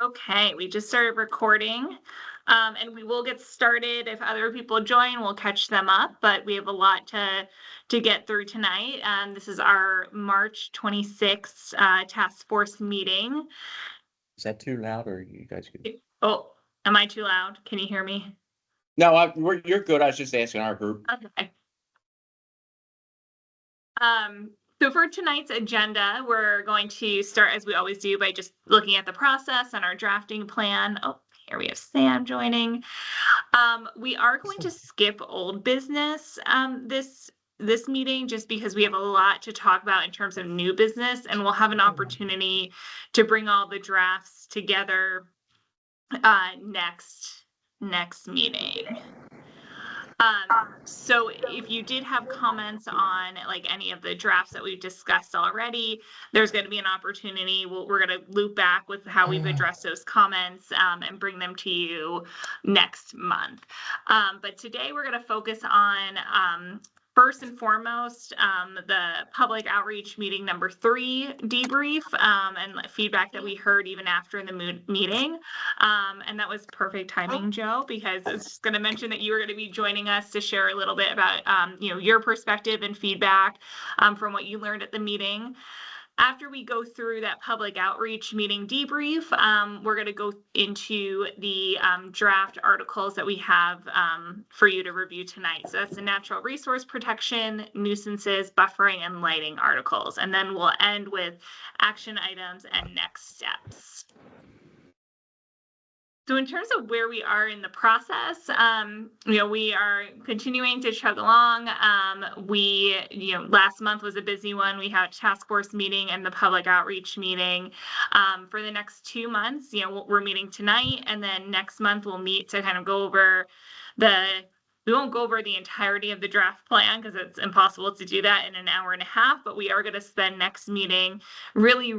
Okay, we just started recording, and we will get started. If other people join, we'll catch them up, but we have a lot to get through tonight. This is our March 26th task force meeting. Is that too loud or you guys good? Oh, am I too loud? Can you hear me? No, you're good. I was just asking our group. Okay. So for tonight's agenda, we're going to start, as we always do, by just looking at the process and our drafting plan. Oh, here we have Sam joining. We are going to skip old business this meeting just because we have a lot to talk about in terms of new business, and we'll have an opportunity to bring all the drafts together next meeting. So if you did have comments on like any of the drafts that we've discussed already, there's going to be an opportunity. We're going to loop back with how we've addressed those comments and bring them to you next month. But today we're going to focus on first and foremost, the public outreach meeting number 3 debrief and feedback that we heard even after the meeting. And that was perfect timing, Joe, because I was just going to mention that you were going to be joining us to share a little bit about your perspective and feedback from what you learned at the meeting. After we go through that public outreach meeting debrief, we're going to go into the draft articles that we have for you to review tonight. So that's the natural resource protection, nuisances, buffering, and lighting articles. And then we'll end with action items and next steps. So in terms of where we are in the process, we are continuing to chug along. Last month was a busy one. We had a task force meeting and the public outreach meeting. For the next 2 months, we're meeting tonight, and then next month we'll meet to kind of go over we won't go over the entirety of the draft plan because it's impossible to do that in an hour and a half, but we are going to spend next meeting really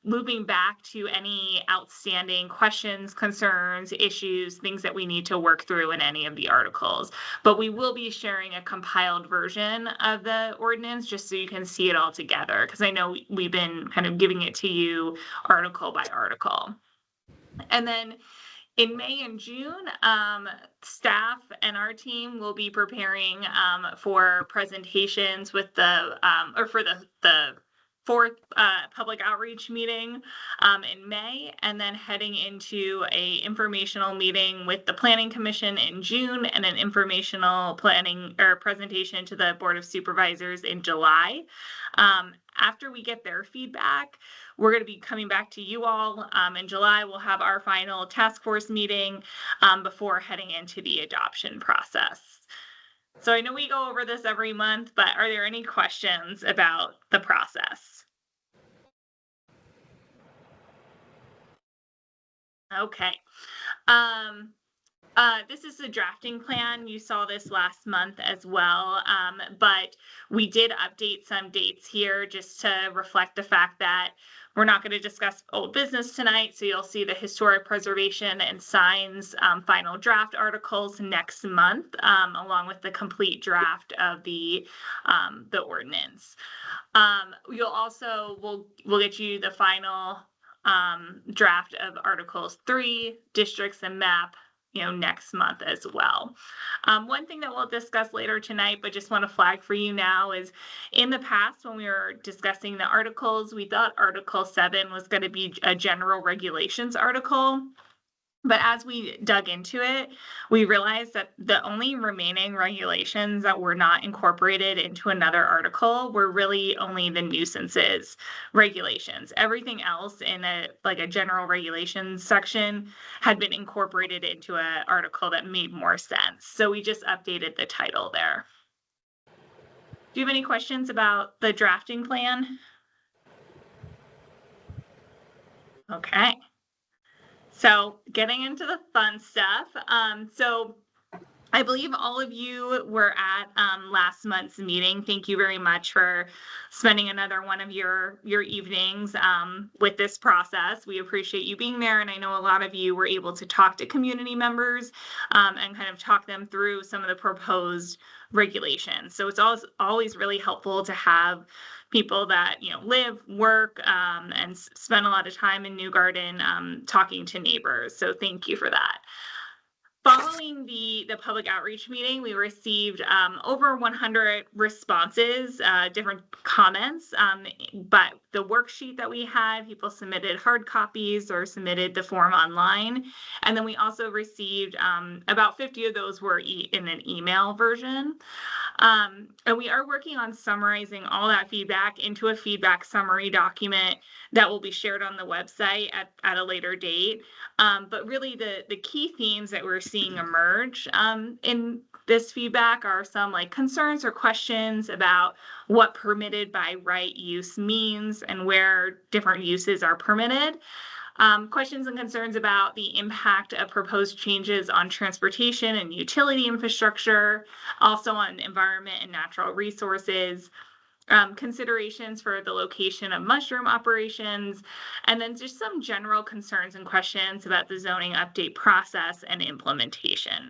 looping back to any outstanding questions, concerns, issues, things that we need to work through in any of the articles. But we will be sharing a compiled version of the ordinance just so you can see it all together, because I know we've been kind of giving it to you article by article. And then in May and June, staff and our team will be preparing for presentations with the 4th public outreach meeting in May, and then heading into a informational meeting with the Planning Commission in June, and an informational planning or presentation to the Board of Supervisors in July. After we get their feedback, we're going to be coming back to you all in July. We'll have our final task force meeting before heading into the adoption process. So I know we go over this every month, but are there any questions about the process? Okay. This is the drafting plan. You saw this last month as well, but we did update some dates here just to reflect the fact that we're not going to discuss old business tonight. So you'll see the historic preservation and signs final draft articles next month, along with the complete draft of the ordinance. We'll get you the final draft of Articles 3, districts and map, next month as well. One thing that we'll discuss later tonight, but just want to flag for you now, is in the past when we were discussing the articles, we thought Article 7 was going to be a general regulations article. But as we dug into it, we realized that the only remaining regulations that were not incorporated into another article were really only the nuisances regulations. Everything else in a general regulations section had been incorporated into an article that made more sense. So we just updated the title there. Do you have any questions about the drafting plan? Okay. So getting into the fun stuff. So I believe all of you were at last month's meeting. Thank you very much for spending another one of your evenings with this process. We appreciate you being there. And I know a lot of you were able to talk to community members and kind of talk them through some of the proposed regulations. So it's always really helpful to have people that, you know, live, work, and spend a lot of time in New Garden, talking to neighbors. So thank you for that. Following the public outreach meeting, we received over 100 responses, different comments, but the worksheet that we had, people submitted hard copies or submitted the form online. And then we also received about 50 of those were in an email version. And we are working on summarizing all that feedback into a feedback summary document that will be shared on the website at a later date. But really the key themes that we're seeing emerge in this feedback are some like concerns or questions about what permitted by right use means and where different uses are permitted. Questions and concerns about the impact of proposed changes on transportation and utility infrastructure, also on environment and natural resources, considerations for the location of mushroom operations, and then just some general concerns and questions about the zoning update process and implementation.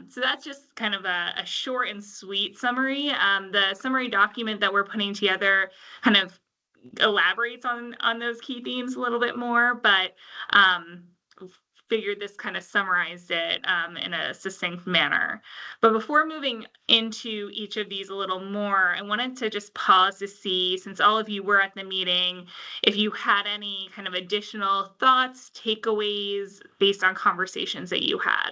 So that's just kind of a short and sweet summary. The summary document that we're putting together kind of elaborates on those key themes a little bit more, but figured this kind of summarized it in a succinct manner. But before moving into each of these a little more, I wanted to just pause to see, since all of you were at the meeting, if you had any kind of additional thoughts, takeaways based on conversations that you had.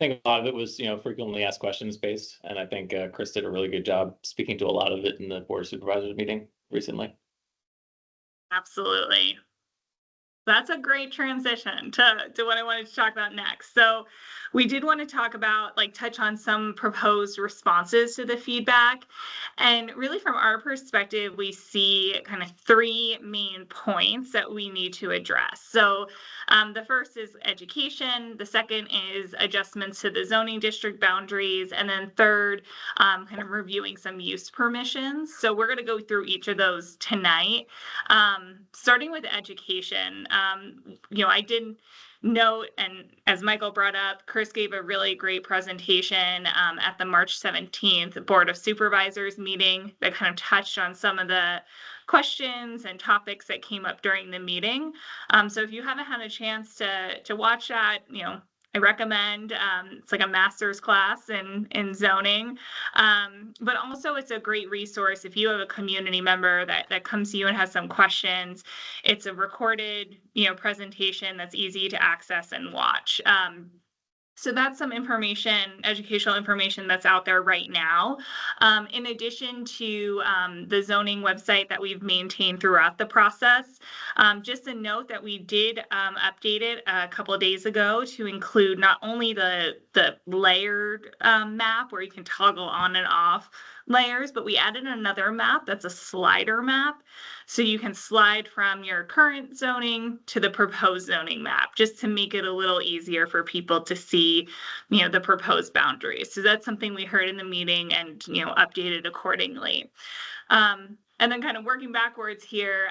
I think a lot of it was, frequently asked questions based, and I think Chris did a really good job speaking to a lot of it in the Board of Supervisors meeting recently. Absolutely. That's a great transition to what I wanted to talk about next. So we did want to talk about, touch on some proposed responses to the feedback. And really from our perspective, we see kind of three main points that we need to address. So the first is education. The second is adjustments to the zoning district boundaries. And then third, kind of reviewing some use permissions. So we're going to go through each of those tonight. Starting with education, I did note, and as Michael brought up, Chris gave a really great presentation at the March 17th Board of Supervisors meeting that kind of touched on some of the questions and topics that came up during the meeting. So if you haven't had a chance to watch that, I recommend. It's like a master's class in zoning, but also it's a great resource if you have a community member that comes to you and has some questions. It's a recorded, presentation that's easy to access and watch. So that's some information, educational information that's out there right now. In addition to the zoning website that we've maintained throughout the process, just a note that we did update it a couple of days ago to include not only the layered map where you can toggle on and off layers, but we added another map that's a slider map. So you can slide from your current zoning to the proposed zoning map, just to make it a little easier for people to see, the proposed boundaries. So that's something we heard in the meeting and, updated accordingly. And then kind of working backwards here,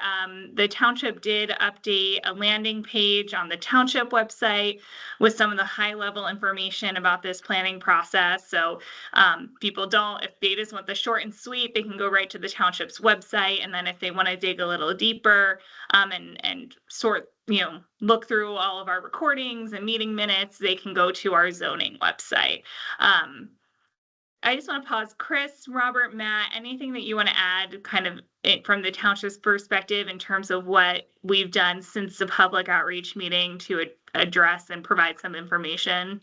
the township did update a landing page on the township website with some of the high level information about this planning process. So people if they just want the short and sweet, they can go right to the township's website. And then if they want to dig a little deeper and sort, look through all of our recordings and meeting minutes, they can go to our zoning website. I just want to pause. Chris, Robert, Matt, anything that you want to add kind of from the township's perspective in terms of what we've done since the public outreach meeting to address and provide some information?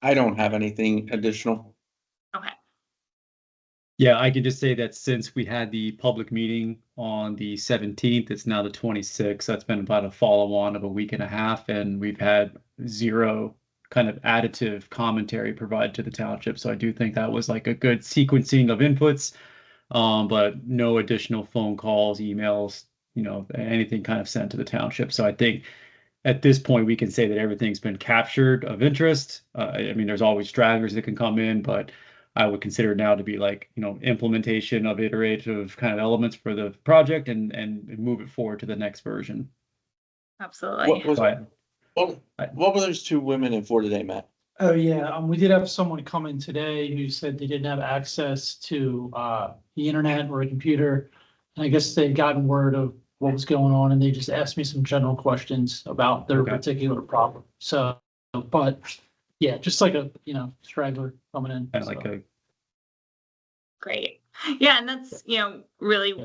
I don't have anything additional. Okay. Yeah, I can just say that since we had the public meeting on the 17th, it's now the 26th. That's been about a follow-on of a week and a half, and we've had zero kind of additive commentary provided to the township. So I do think that was like a good sequencing of inputs, but no additional phone calls, emails, anything kind of sent to the township. So I think at this point we can say that everything's been captured of interest. I mean, there's always stragglers that can come in, but I would consider it now to be like, implementation of iterative kind of elements for the project and move it forward to the next version. Absolutely. What was, But what were those two women in for today, Matt? Oh, yeah, we did have someone come in today who said they didn't have access to the internet or a computer. And I guess they'd gotten word of what was going on and they just asked me some general questions about their Okay. particular problem. So, but yeah, just like a, straggler coming in. kind of like so. a, Great. Yeah, and that's, really, Yeah.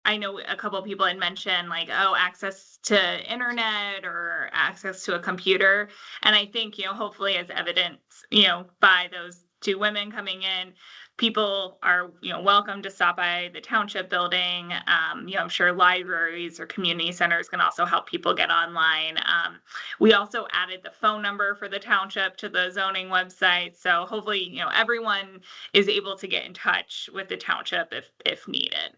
I know a couple of people had mentioned like, oh, access to internet or access to a computer. And I think, hopefully as evidence, by those two women coming in, people are, welcome to stop by the township building. I'm sure libraries or community centers can also help people get online. We also added the phone number for the township to the zoning website. So hopefully, everyone is able to get in touch with the township if needed.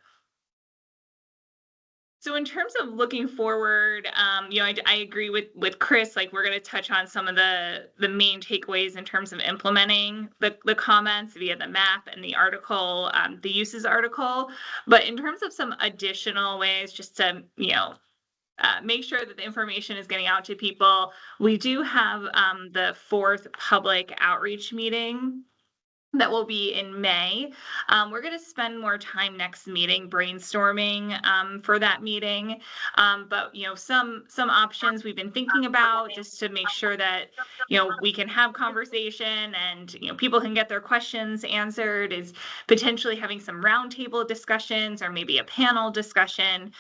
So in terms of looking forward, I agree with Chris, like we're going to touch on some of the main takeaways in terms of implementing the comments via the map and the article, the uses article. But in terms of some additional ways just to, make sure that the information is getting out to people, we do have the 4th public outreach meeting that will be in May. We're going to spend more time next meeting brainstorming for that meeting. But some options we've been thinking about just to make sure that we can have conversation and people can get their questions answered is potentially having some roundtable discussions or maybe a panel discussion.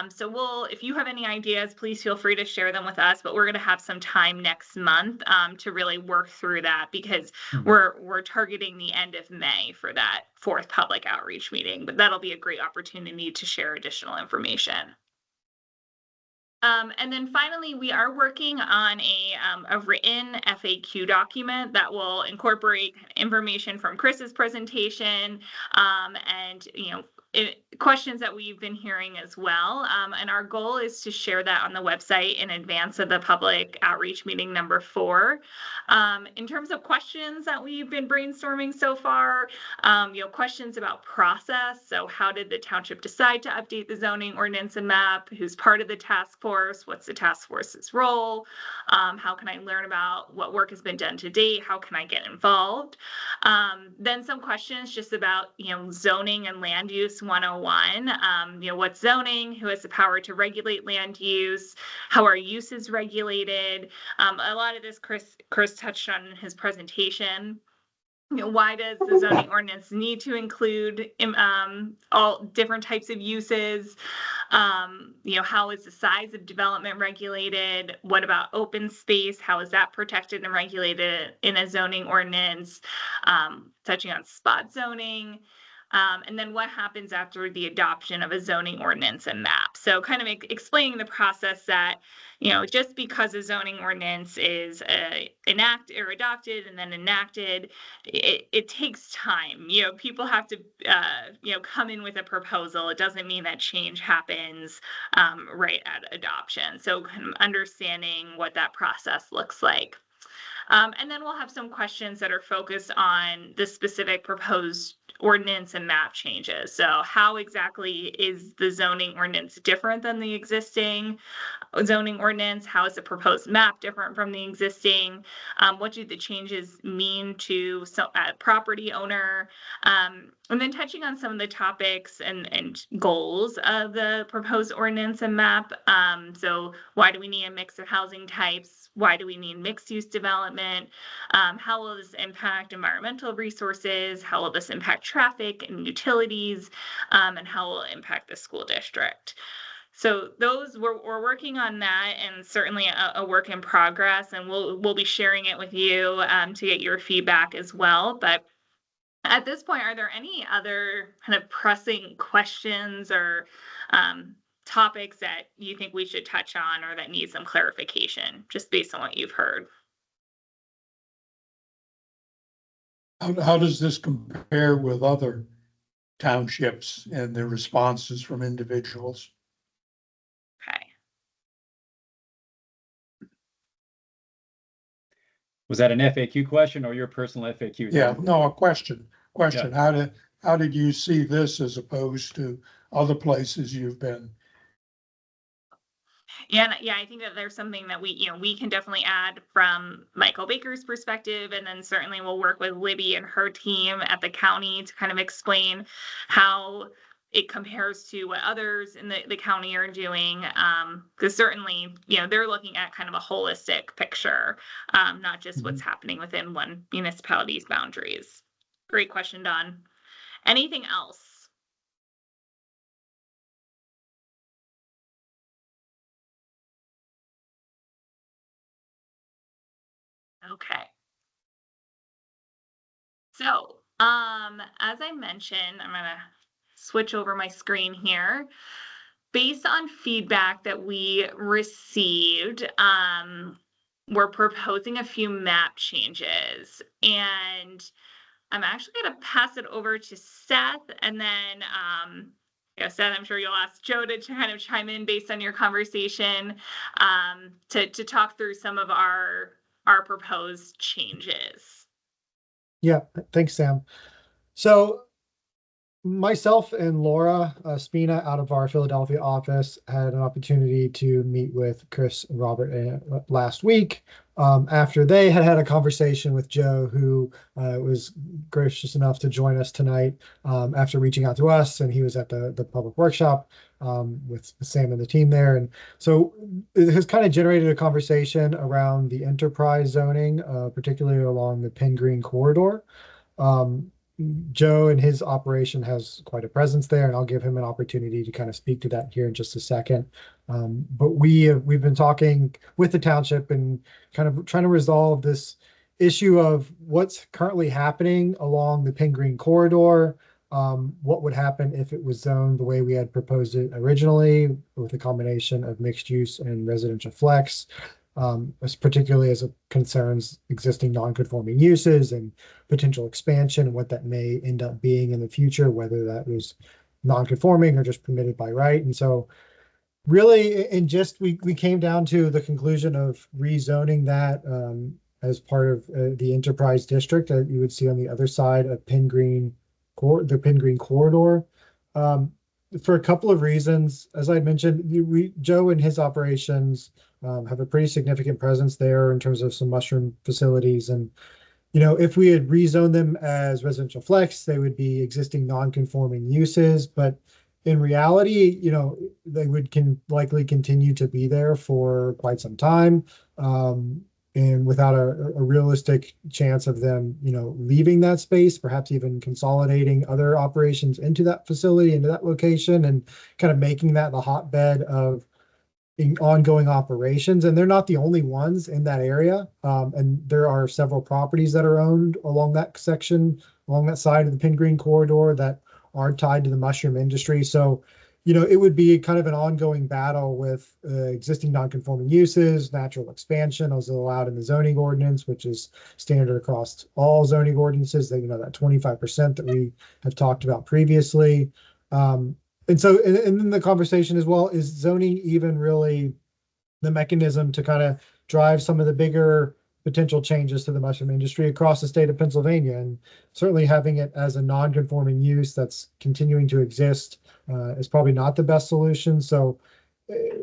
So if you have any ideas, please feel free to share them with us. But we're going to have some time next month to really work through that because we're targeting the end of May for that 4th public outreach meeting, but that'll be a great opportunity to share additional information. And then finally, we are working on a written FAQ document that will incorporate information from Chris's presentation and questions that we've been hearing as well. And our goal is to share that on the website in advance of the public outreach meeting number 4. In terms of questions that we've been brainstorming so far, questions about process. So how did the township decide to update the zoning ordinance and map? Who's part of the task force? What's the task force's role? How can I learn about what work has been done to date? How can I get involved? Then some questions just about, zoning and land use 101. What's zoning? Who has the power to regulate land use? How are uses regulated? A lot of this Chris touched on in his presentation. Why does the zoning ordinance need to include all different types of uses? How is the size of development regulated? What about open space? How is that protected and regulated in a zoning ordinance? Touching on spot zoning. And then what happens after the adoption of a zoning ordinance and map? So kind of explaining the process that, just because a zoning ordinance is enacted or adopted and then enacted, it takes time. People have to, come in with a proposal. It doesn't mean that change happens right at adoption. So kind of understanding what that process looks like. And then we'll have some questions that are focused on the specific proposed ordinance and map changes. So how exactly is the zoning ordinance different than the existing zoning ordinance? How is the proposed map different from the existing? What do the changes mean to a property owner? And then touching on some of the topics and goals of the proposed ordinance and map. So why do we need a mix of housing types? Why do we need mixed use development? How will this impact environmental resources? How will this impact traffic and utilities? And how will it impact the school district? So those we're working on that, and certainly a work in progress, and we'll be sharing it with you to get your feedback as well. But at this point, are there any other kind of pressing questions or topics that you think we should touch on or that need some clarification, just based on what you've heard? How does this compare with other townships and the responses from individuals? Okay. was that an FAQ question or your personal FAQ? Yeah, no, a question. How did you see this as opposed to other places you've been? Yeah, and yeah, I think that there's something that we can definitely add from Michael Baker's perspective, and then certainly we'll work with Libby and her team at the county to kind of explain how it compares to what others in the county are doing. Because certainly, they're looking at kind of a holistic picture, not just what's happening within one municipality's boundaries. Great question, Don. Anything else? Okay. So, as I mentioned, I'm gonna switch over my screen here. Based on feedback that we received, we're proposing a few map changes, and I'm actually gonna pass it over to Seth, and then, Seth, I'm sure you'll ask Joe to kind of chime in based on your conversation, to talk through some of our proposed changes. Yeah, thanks, Sam. So myself and Laura Spina out of our Philadelphia office had an opportunity to meet with Chris and Robert last week after they had a conversation with Joe, who was gracious enough to join us tonight after reaching out to us, and he was at the public workshop with Sam and the team there. And so it has kind of generated a conversation around the enterprise zoning, particularly along the Penn Green corridor. Joe and his operation has quite a presence there, and I'll give him an opportunity to kind of speak to that here in just a second. But we've been talking with the township and kind of trying to resolve this issue of what's currently happening along the Penn Green corridor. What would happen if it was zoned the way we had proposed it originally, with a combination of mixed use and residential flex, particularly as it concerns existing non-conforming uses and potential expansion and what that may end up being in the future, whether that was non-conforming or just permitted by right. And so really, we came down to the conclusion of rezoning that as part of the enterprise district that you would see on the other side of Penn Green, the Penn Green corridor. For a couple of reasons. As I mentioned, Joe and his operations have a pretty significant presence there in terms of some mushroom facilities. And, if we had rezoned them as residential flex, they would be existing non-conforming uses. But in reality, they would likely continue to be there for quite some time. And without a realistic chance of them, leaving that space, perhaps even consolidating other operations into that facility, into that location, and kind of making that the hotbed of ongoing operations. And they're not the only ones in that area. And there are several properties that are owned along that section, along that side of the Penn Green corridor that are tied to the mushroom industry. So, it would be kind of an ongoing battle with existing non-conforming uses, natural expansion as allowed in the zoning ordinance, which is standard across all zoning ordinances, that, that 25% that we have talked about previously. And then the conversation as well, is zoning even really the mechanism to kind of drive some of the bigger potential changes to the mushroom industry across the state of Pennsylvania? And certainly having it as a non-conforming use that's continuing to exist is probably not the best solution. So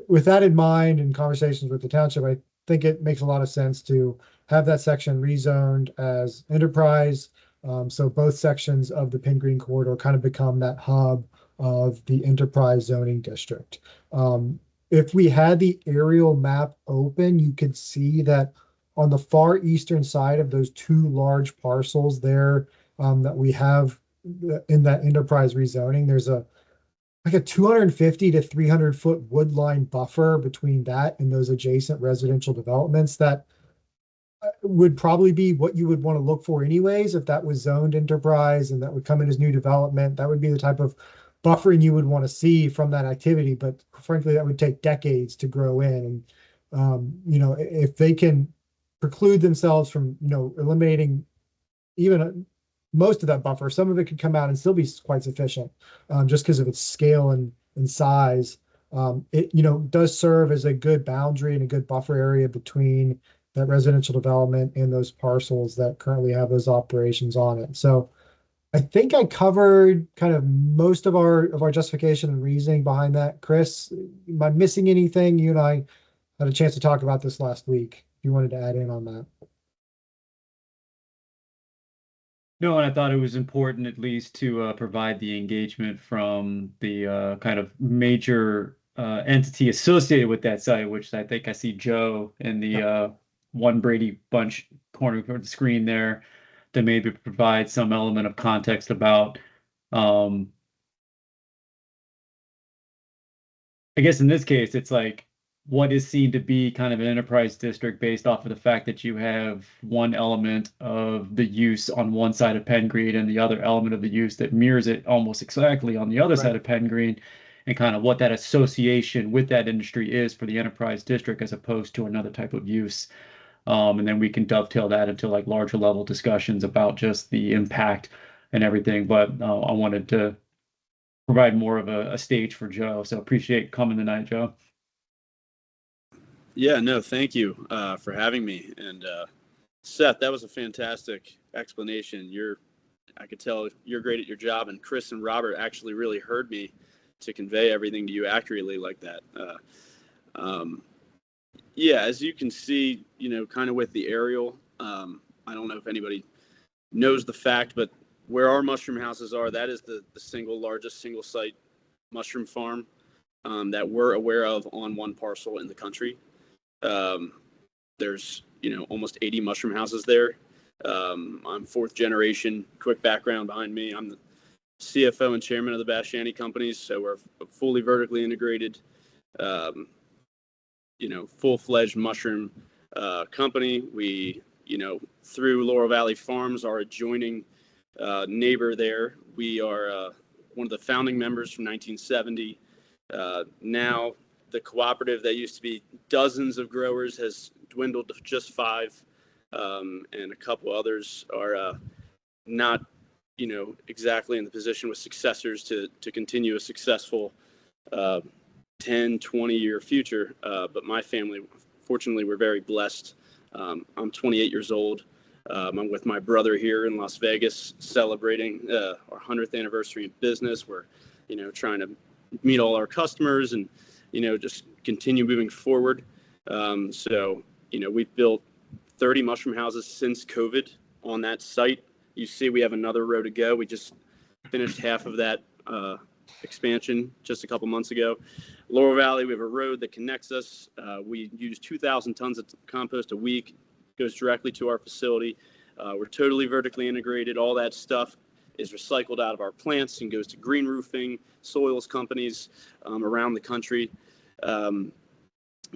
with that in mind, and conversations with the township, I think it makes a lot of sense to have that section rezoned as enterprise. So both sections of the Penn Green corridor kind of become that hub of the enterprise zoning district. If we had the aerial map open, you could see that on the far eastern side of those two large parcels there that we have in that enterprise rezoning, there's like a 250 to 300 foot wood line buffer between that and those adjacent residential developments that would probably be what you would want to look for anyways. If that was zoned enterprise and that would come in as new development, that would be the type of buffering you would want to see from that activity. But frankly, that would take decades to grow in. And, if they can preclude themselves from, eliminating even most of that buffer, some of it could come out and still be quite sufficient, just because of its scale and size. It, does serve as a good boundary and a good buffer area between that residential development and those parcels that currently have those operations on it. So I think I covered kind of most of our justification and reasoning behind that. Chris, am I missing anything? You and I had a chance to talk about this last week. If you wanted to add in on that. No, and I thought it was important at least to provide the engagement from the kind of major entity associated with that site, which I think I see Joe in the One Brady Bunch corner of the screen there, to maybe provide some element of context about, I guess in this case, it's like what is seen to be kind of an enterprise district based off of the fact that you have one element of the use on one side of Penn Green and the other element of the use that mirrors it almost exactly on the other side of Penn Green, and kind of what that association with that industry is for the enterprise district as opposed to another type of use. And then we can dovetail that into like larger level discussions about just the impact and everything. But I wanted to provide more of a stage for Joe. So appreciate coming tonight, Joe. Yeah, no, thank you for having me. And Seth, that was a fantastic explanation. I could tell you're great at your job, and Chris and Robert actually really heard me to convey everything to you accurately like that. Yeah, as you can see, kind of with the aerial, I don't know if anybody knows the fact, but where our mushroom houses are, that is the single largest single site mushroom farm that we're aware of on one parcel in the country. There's, almost 80 mushroom houses there. I'm fourth generation. Quick background behind me. I'm the CFO and chairman of the Bash Shanty companies. So we're fully vertically integrated, full-fledged mushroom company. We, through Laurel Valley Farms, our adjoining neighbor there, we are one of the founding members from 1970. Now the cooperative that used to be dozens of growers has dwindled to just 5, and a couple others are not, exactly in the position with successors to continue a successful 10, 20-year future. But my family, fortunately, we're very blessed. I'm 28 years old. I'm with my brother here in Las Vegas celebrating our 100th anniversary in business. We're, trying to meet all our customers and, just continue moving forward. So, we've built 30 mushroom houses since COVID on that site. You see, we have another row to go. We just finished half of that expansion just a couple months ago. Laurel Valley, we have a road that connects us. We use 2,000 tons of compost a week, goes directly to our facility. We're totally vertically integrated. All that stuff is recycled out of our plants and goes to green roofing, soils companies around the country.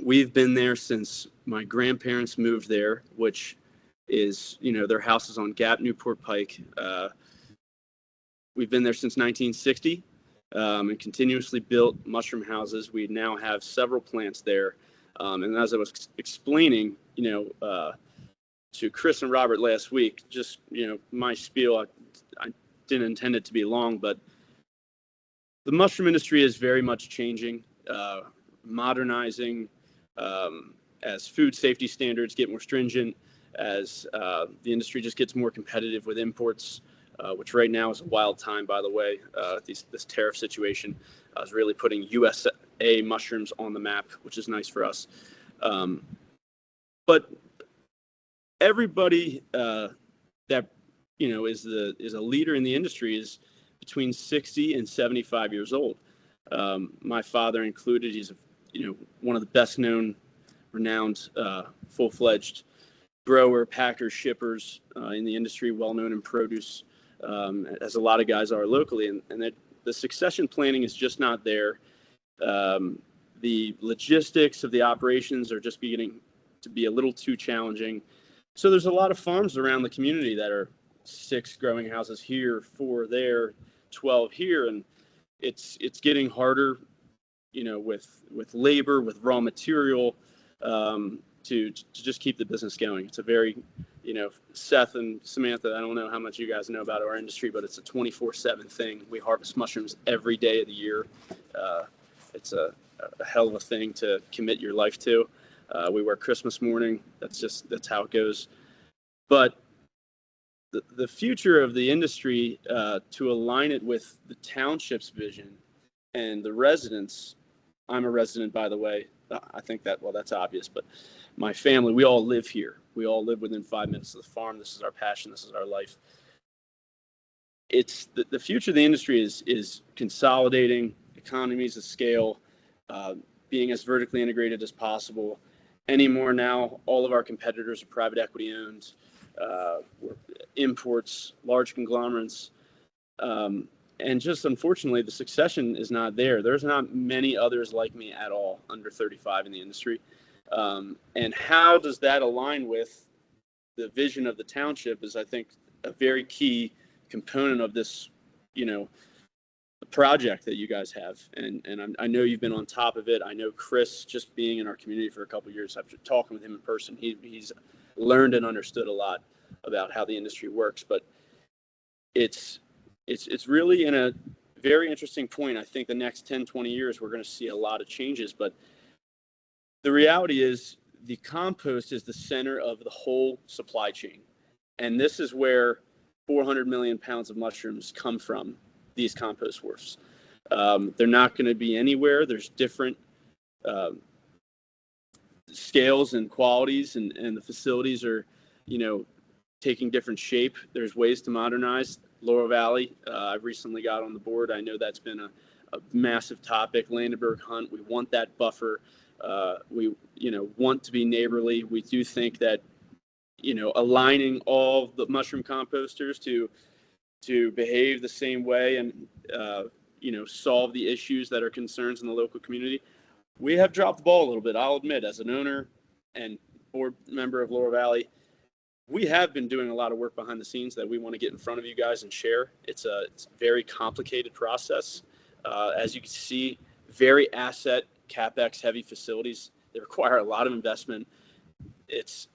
We've been there since my grandparents moved there, which is, their house is on Gap, Newport Pike. We've been there since 1960 and continuously built mushroom houses. We now have several plants there. And as I was explaining, to Chris and Robert last week, just, my spiel, I didn't intend it to be long, but the mushroom industry is very much changing, modernizing, as food safety standards get more stringent, as the industry just gets more competitive with imports, which right now is a wild time, by the way. This tariff situation is really putting USA mushrooms on the map, which is nice for us. But everybody that is a leader in the industry is between 60 and 75 years old. My father included. He's one of the best known, renowned, full-fledged grower, packer, shippers in the industry, well known in produce, as a lot of guys are locally, and that the succession planning is just not there. The logistics of the operations are just beginning to be a little too challenging. So there's a lot of farms around the community that are 6 growing houses here, 4 there, 12 here, and it's getting harder, with labor, with raw material, to just keep the business going. It's a very, Seth and Samantha, I don't know how much you guys know about our industry, but it's a 24/7 thing. We harvest mushrooms every day of the year. It's a hell of a thing to commit your life to. We work Christmas morning. That's how it goes. But the future of the industry, to align it with the township's vision and the residents. I'm a resident, by the way. I think that, well, that's obvious, but my family, we all live here. We all live within 5 minutes of the farm. This is our passion. This is our life. It's the future of the industry is consolidating, economies of scale, being as vertically integrated as possible. Anymore now, all of our competitors are private equity owned, imports, large conglomerates, and just unfortunately, the succession is not there. There's not many others like me at all under 35 in the industry. And how does that align with the vision of the township is, I think, a very key component of this, project that you guys have. And I know you've been on top of it. I know Chris, just being in our community for a couple of years, after talking with him in person, he's learned and understood a lot about how the industry works. But it's really in a very interesting point. I think the next 10, 20 years, we're going to see a lot of changes. But the reality is the compost is the center of the whole supply chain. And this is where 400 million pounds of mushrooms come from, these compost wharfs. They're not going to be anywhere. There's different scales and qualities, and the facilities are, taking different shape. There's ways to modernize. Laurel Valley, I've recently got on the board. I know that's been a massive topic. Landenberg Hunt, we want that buffer. We, want to be neighborly. We do think that, aligning all the mushroom composters to behave the same way and, solve the issues that are concerns in the local community. We have dropped the ball a little bit, I'll admit, as an owner and board member of Laurel Valley. We have been doing a lot of work behind the scenes that we want to get in front of you guys and share. It's a very complicated process. As you can see, very asset CapEx heavy facilities. They require a lot of investment. It's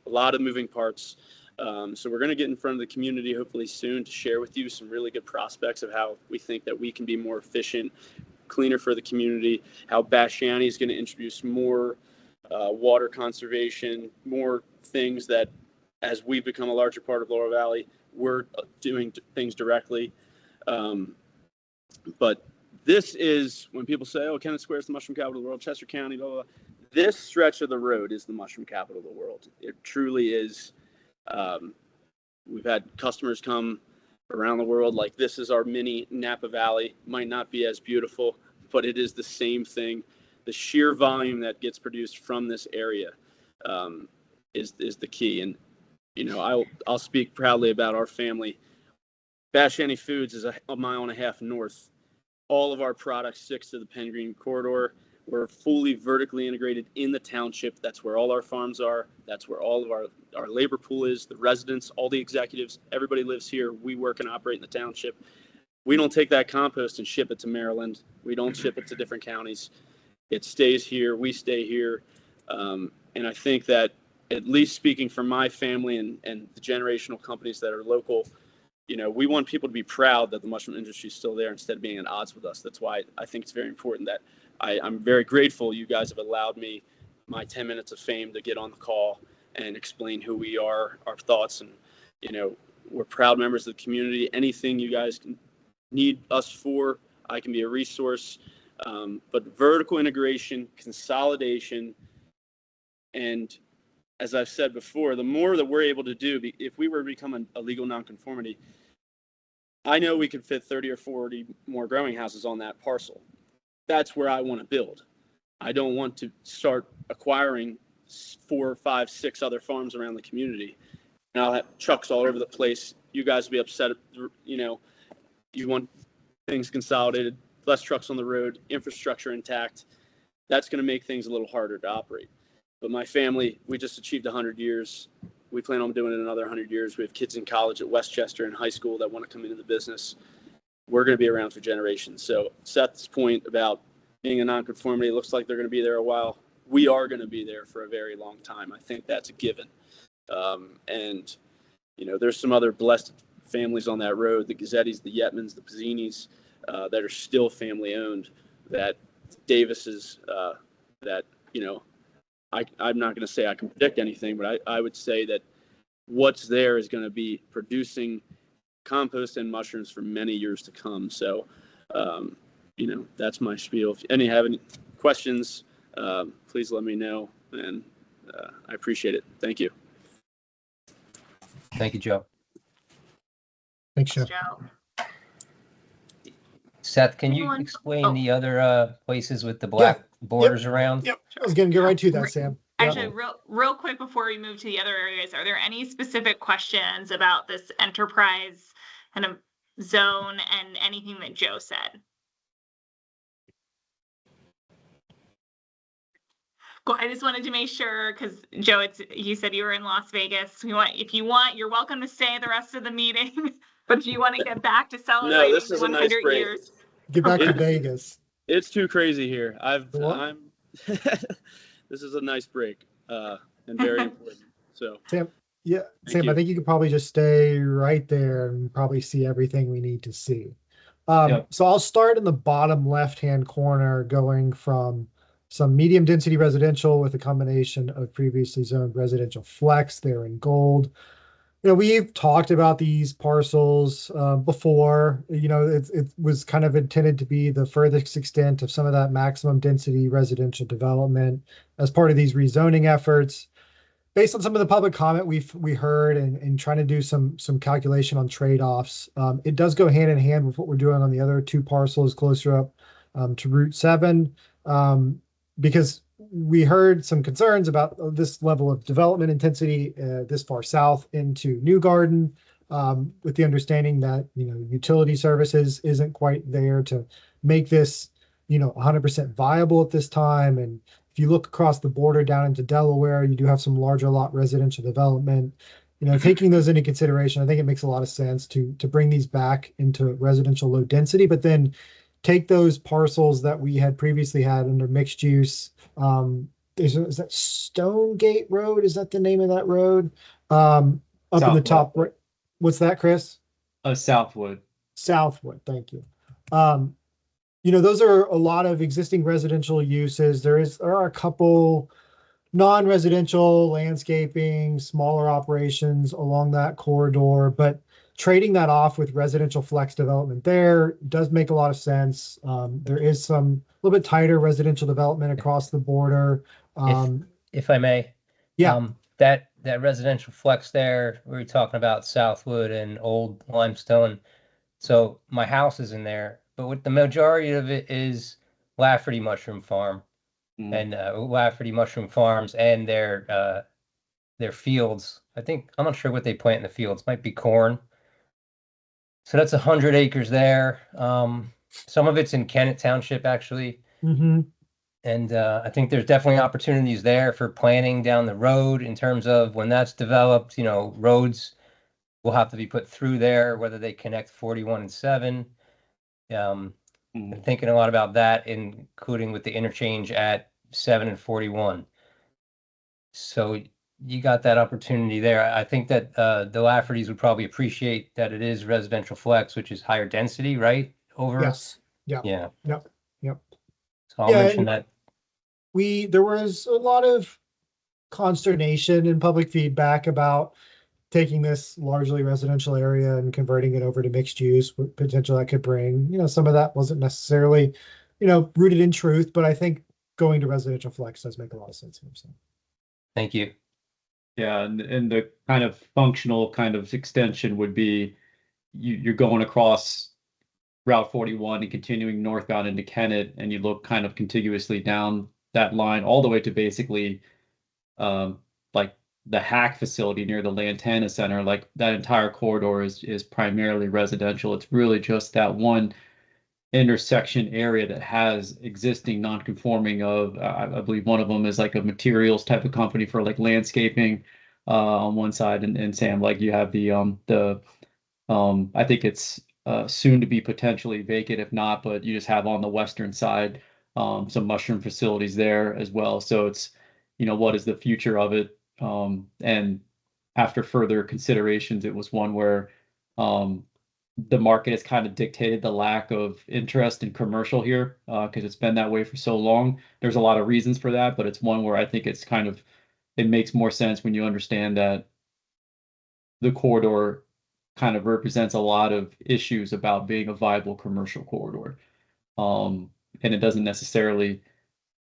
a lot of moving parts. So we're going to get in front of the community hopefully soon to share with you some really good prospects of how we think that we can be more efficient, cleaner for the community, how Bash Annie is going to introduce more water conservation, more things that, as we become a larger part of Laurel Valley, we're doing things directly. But this is when people say, oh, Kennett Square is the mushroom capital of the world, Chester County, blah, blah, blah. This stretch of the road is the mushroom capital of the world. It truly is. We've had customers come around the world like this is our mini Napa Valley. Might not be as beautiful, but it is the same thing. The sheer volume that gets produced from this area is the key. And I'll speak proudly about our family. Bash Annie Foods is a mile and a half north. All of our products sticks to the Penn Green corridor. We're fully vertically integrated in the township. That's where all our farms are. That's where all of our labor pool is, the residents, all the executives, everybody lives here. We work and operate in the township. We don't take that compost and ship it to Maryland. We don't ship it to different counties. It stays here. We stay here. And I think that, at least speaking for my family and the generational companies that are local, we want people to be proud that the mushroom industry is still there instead of being at odds with us. That's why I think it's very important that I'm very grateful you guys have allowed me my 10 minutes of fame to get on the call and explain who we are, our thoughts, and, we're proud members of the community. Anything you guys can need us for, I can be a resource. But vertical integration, consolidation, and as I've said before, the more that we're able to do, if we were to become a legal nonconformity, I know we could fit 30 or 40 more growing houses on that parcel. That's where I want to build. I don't want to start acquiring 4, 5, 6 other farms around the community. And I'll have trucks all over the place. You guys will be upset. You want things consolidated, less trucks on the road, infrastructure intact. That's going to make things a little harder to operate. But my family, we just achieved 100 years. We plan on doing it another 100 years. We have kids in college at Westchester and high school that want to come into the business. We're going to be around for generations. So Seth's point about being a nonconformity, it looks like they're going to be there a while. We are going to be there for a very long time. I think that's a given. And, there's some other blessed families on that road, the Gazzettis, the Yetmans, the Pizzinis, that are still family owned, that Davises, that, I'm not going to say I can predict anything, but I would say that what's there is going to be producing compost and mushrooms for many years to come. So, that's my spiel. If any have any questions, please let me know, and I appreciate it. Thank you. Thank you, Joe. Thanks, Jeff. Joe. Seth, can you Anyone? explain Oh. the other places with the black borders around? Yep. I was gonna get right to that, Sam. Yep. Actually, real quick before we move to the other areas, are there any specific questions about this enterprise kind of zone and anything that Joe said? Cool. I just wanted to make sure, because Joe, you said you were in Las Vegas. If you want, you're welcome to stay the rest of the meeting. But do you want to get back to celebrating this is a nice 100 break. years? Get back to It- Vegas. It's too crazy here. What? This is a nice break, and very important. So, Sam, yeah, Thank Sam, I you. think you could probably just stay right there and probably see everything we need to see. Yep. So I'll start in the bottom left-hand corner, going from some medium density residential with a combination of previously zoned residential flex there in gold. We've talked about these parcels before. It was kind of intended to be the furthest extent of some of that maximum density residential development as part of these rezoning efforts. Based on some of the public comment we heard and trying to do some calculation on trade-offs, it does go hand in hand with what we're doing on the other two parcels closer up to Route 7, because we heard some concerns about this level of development intensity this far south into New Garden, with the understanding that utility services isn't quite there to make this 100% viable at this time. And if you look across the border down into Delaware, you do have some larger lot residential development. Taking those into consideration, I think it makes a lot of sense to bring these back into residential low density, but then take those parcels that we had previously had under mixed use. Is that Stonegate Road? Is that the name of that road? Up in the Southwood. top right. What's that, Chris? Southwood. Southwood. Thank you. Those are a lot of existing residential uses. There are a couple non-residential landscaping, smaller operations along that corridor, but trading that off with residential flex development there does make a lot of sense. There is some little bit tighter residential development across the border. If I may. Yeah. That residential flex there, we were talking about Southwood and Old Limestone. So my house is in there, but with the majority of it is Lafferty Mushroom Farm and Lafferty Mushroom Farms and their fields. I'm not sure what they plant in the fields. Might be corn. So that's 100 acres there. Some of it's in Kennett Township, actually. Mm-hmm. And I think there's definitely opportunities there for planning down the road in terms of when that's developed, roads will have to be put through there, whether they connect 41 and 7. I'm thinking a lot about that, including with the interchange at 7 and 41. So you got that opportunity there. I think that the Laffertys would probably appreciate that it is residential flex, which is higher density, right? Over. Yes. Yeah. Yeah. Yep. So I'll Yeah, mention and that. There was a lot of consternation and public feedback about taking this largely residential area and converting it over to mixed use, what potential that could bring. Some of that wasn't necessarily, rooted in truth, but I think going to residential flex does make a lot of sense here. So. Thank you. Yeah, and the kind of functional kind of extension would be you're going across Route 41 and continuing northbound into Kennett, and you look kind of contiguously down that line all the way to basically like the Hack facility near the Lantana Center. Like that entire corridor is primarily residential. It's really just that one intersection area that has existing non-conforming of I believe one of them is like a materials type of company for like landscaping on one side, and Sam, like you have the I think it's soon to be potentially vacant if not, but you just have on the western side some mushroom facilities there as well. So it's what is the future of it, and after further considerations it was one where the market has kind of dictated the lack of interest in commercial here because it's been that way for so long. There's a lot of reasons for that, but it's one where I think it makes more sense when you understand that the corridor kind of represents a lot of issues about being a viable commercial corridor. And it doesn't necessarily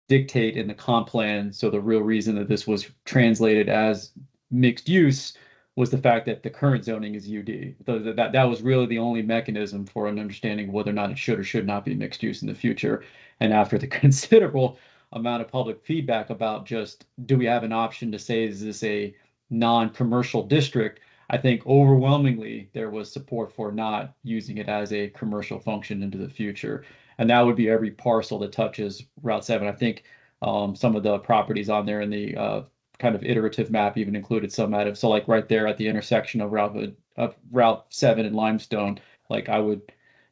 dictate in the comp plan. So the real reason that this was translated as mixed use was the fact that the current zoning is UD. So that was really the only mechanism for an understanding of whether or not it should or should not be mixed use in the future. And after the considerable amount of public feedback about just, do we have an option to say, is this a non-commercial district? I think overwhelmingly there was support for not using it as a commercial function into the future. And that would be every parcel that touches Route 7. I think some of the properties on there in the kind of iterative map even included some out of, so like right there at the intersection of Route 7 and Limestone, like I would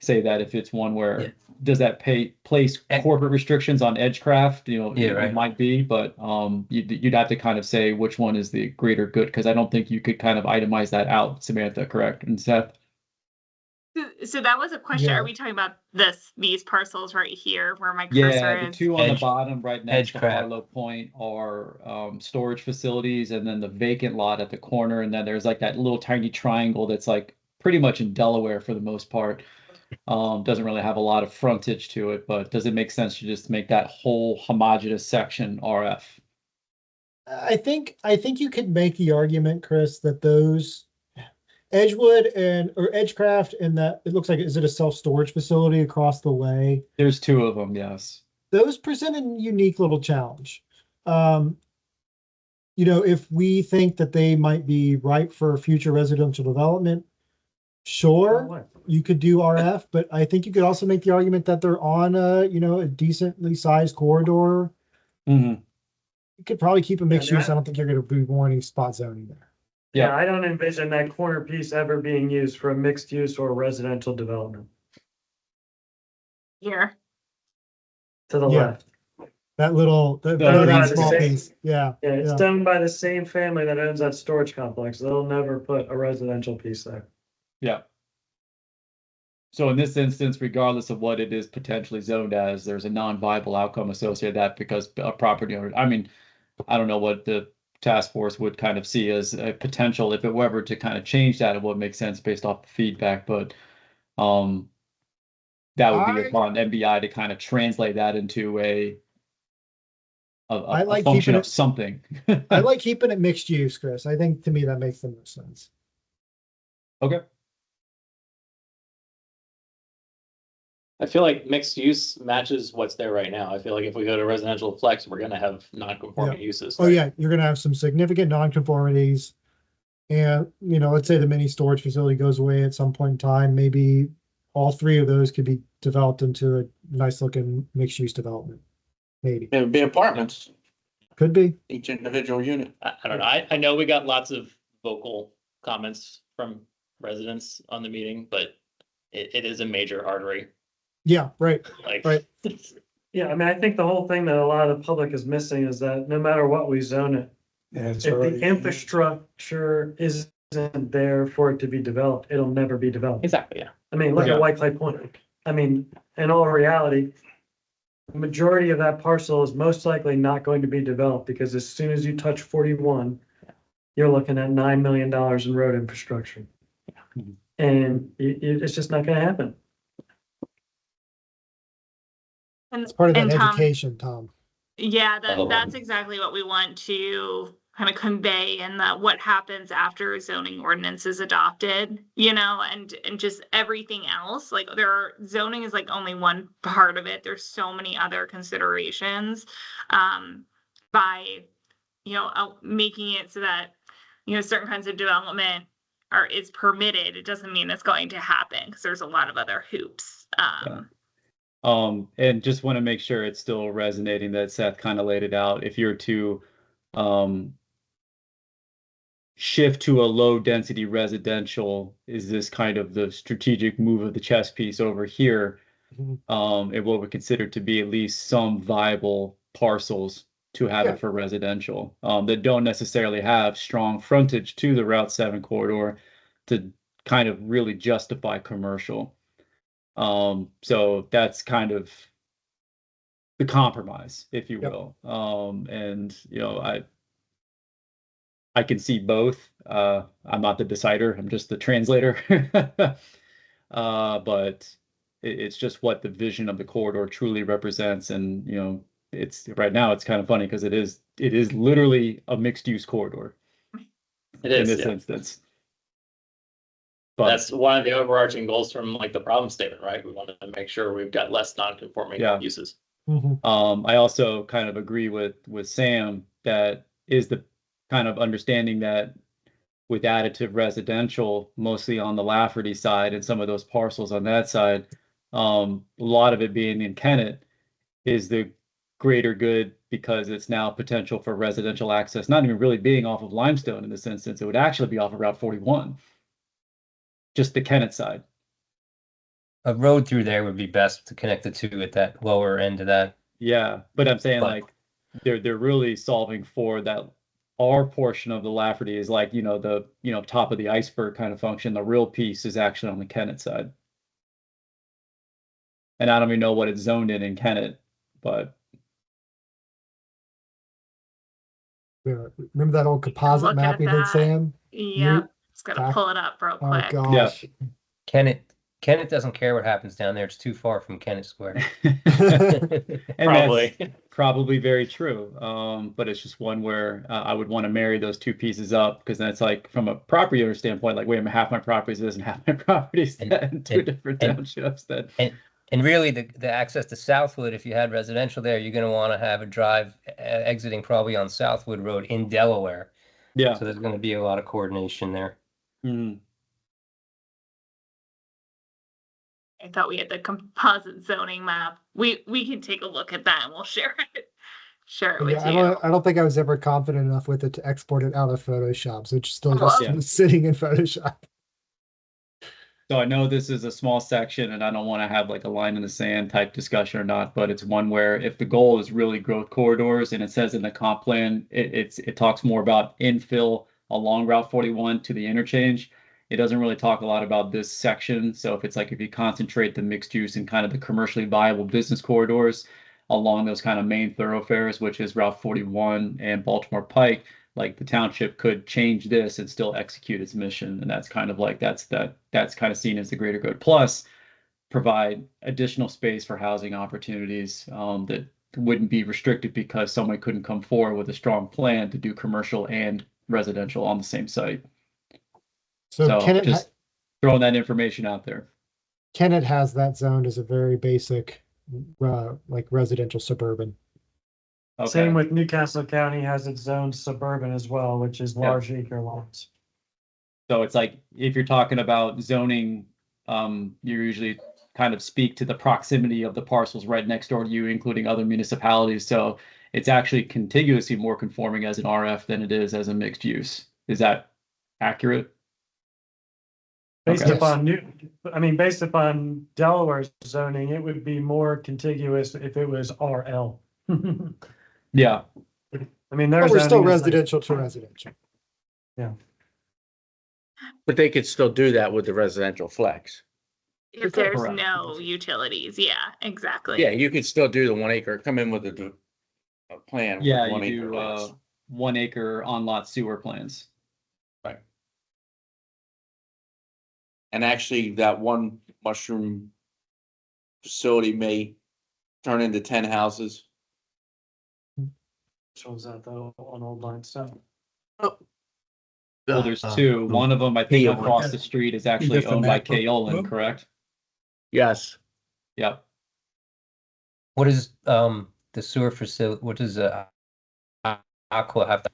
say that if it's one where does that place corporate restrictions on Edgecraft, it might be, but you'd have to kind of say which one is the greater good, because I don't think you could kind of itemize that out, Samantha, correct? And Seth? So that was a question. Yeah. Are we talking about these parcels right here where my Yeah, cursor the is? two on the bottom right next to Edgecraft. Harlow Point are storage facilities, and then the vacant lot at the corner, and then there's like that little tiny triangle that's like pretty much in Delaware for the most part. Doesn't really have a lot of frontage to it, but does it make sense to just make that whole homogeneous section RF? I think you could make the argument, Chris, that those Edgewood or Edgecraft and that it looks like, is it a self-storage facility across the way? There's two of them, yes. Those present a unique little challenge. If we think that they might be ripe for future residential development, sure, you could do RF, but I think you could also make the argument that they're on a decently sized corridor. Mm-hmm. You could probably keep a mixed Yeah, use. I don't think you're going to be wanting spot zoning there. Yeah. Yeah, I don't envision that corner piece ever being used for a mixed use or residential development. Here. To the Yeah. left. That little, that No, no, small the same- piece. Yeah. Yeah, it's Yeah. owned by the same family that owns that storage complex. They'll never put a residential piece there. Yeah. So in this instance, regardless of what it is potentially zoned as, there's a non-viable outcome associated with that because a property owner, I mean, I don't know what the task force would kind of see as a potential if it were ever to kind of change that, it would make sense based off the feedback, but that would be upon MBI to kind of translate that into a like function keeping of it- something. I like keeping it mixed use, Chris. I think to me that makes the most sense. Okay. I feel like mixed use matches what's there right now. I feel like if we go to residential flex, we're gonna have non-conforming uses. Oh, yeah, you're gonna have some significant nonconformities. And, let's say the mini storage facility goes away at some point in time, maybe all three of those could be developed into a nice looking mixed use development. Maybe, It would be apartments, could be. each individual unit. I don't know. I know we got lots of vocal comments from residents on the meeting, but it is a major artery. Yeah, right. Like, Right. Yeah, I mean, I think the whole thing that a lot of the public is missing is that no matter what we zone it, It's if already- the infrastructure isn't there for it to be developed, it'll never be developed. exactly, yeah. I mean, look Yeah. at White Clay Point. I mean, in all reality, the majority of that parcel is most likely not going to be developed because as soon as you touch 41, you're looking at $9 million in road infrastructure. Mhm. And it's just not gonna happen. And, It's part of and that Tom, education, Tom. yeah, Oh. that's exactly what we want to kind of convey in that what happens after a zoning ordinance is adopted, and just everything else. Like zoning is like only one part of it. There's so many other considerations by, making it so that, certain kinds of development is permitted. It doesn't mean it's going to happen because there's a lot of other hoops. And just want to make sure it's still resonating that Seth kind of laid it out. If you're to shift to a low density residential, is this kind of the strategic move of the chess piece over here? Mhm. And what we consider to be at least some viable parcels to have Yeah. it for residential, that don't necessarily have strong frontage to the Route 7 corridor to kind of really justify commercial. So that's kind of the compromise, if you Yep. will. And I can see both. I'm not the decider, I'm just the translator. But it's just what the vision of the corridor truly represents. And, you know, it's right now it's kind of funny because it is literally a mixed use corridor It in is, this yeah. instance. But That's one of the overarching goals from like the problem statement, right? We want to make sure we've got less non-conforming Yeah. uses. Mhm. I also kind of agree with Sam that is the kind of understanding that with additive residential, mostly on the Lafferty side and some of those parcels on that side, a lot of it being in Kennett is the greater good because it's now potential for residential access, not even really being off of Limestone in this instance. It would actually be off of Route 41, just the Kennett side. A road through there would be best to connect the two at that lower end of that. Yeah, but I'm saying But- like they're really solving for that. Our portion of the Lafferty is like, you know, the, you know, top of the iceberg kind of function. The real piece is actually on the Kennett side. And I don't even know what it's zoned in Kennett, but Remember that old composite look map at you did, that. Sam? Yeah, just gotta back- pull it up real Oh, quick. gosh. Kennett doesn't care what happens down there. It's too far from Kennett Square. and Probably. that's probably very true. But it's just one where I would want to marry those two pieces up because then it's like from a property owner standpoint, like, wait a minute, half my property is this and half my property is And- that in two and- different and- townships. That And really, the access to Southwood, if you had residential there, you're gonna wanna have a drive exiting probably on Southwood Road in Delaware. yeah. So there's gonna be a lot of coordination there. Mhm. I thought we had the composite zoning map. We can take a look at that and we'll share it. Share it with Yeah, you. I don't think I was ever confident enough with it to export it out of Photoshop. So it's still just Yeah. sitting in Photoshop. So I know this is a small section and I don't want to have like a line in the sand type discussion or not, but it's one where if the goal is really growth corridors and it says in the comp plan, it talks more about infill along Route 41 to the interchange. It doesn't really talk a lot about this section. So if it's like, if you concentrate the mixed use and kind of the commercially viable business corridors along those kind of main thoroughfares, which is Route 41 and Baltimore Pike, like the township could change this and still execute its mission. And that's kind of like, that's kind of seen as the greater good. Plus provide additional space for housing opportunities that wouldn't be restricted because someone couldn't come forward with a strong plan to do commercial and residential on the same site. So Kennett, just throwing that information out there. Kennett has that zoned as a very basic, like residential suburban. Okay. Same with Newcastle County has its own suburban as well, which is Yeah. large acre lots. So it's like, if you're talking about zoning, you usually kind of speak to the proximity of the parcels right next door to you, including other municipalities. So it's actually contiguously more conforming as an RF than it is as a mixed use. Is that accurate? Based Okay. upon based upon Delaware's zoning, it would be more contiguous if it was RL. Yeah. I mean, there's. But we're still residential to residential. But they could still do that with the residential flex. If there's Correct. no utilities, yeah, exactly. Yeah, you could still do the 1 acre, come in with a plan. with Yeah, 1 you acre do 1 acre on lot sewer plans. And actually, that one mushroom facility may turn into 10 houses. Shows that though on Old Limestone. Well, there's two. One of them, I think, Kaolin. across the street is actually got the owned by map up? Kaolin, correct? Yes. Yep. What is the sewer facility, what does Aqua have to?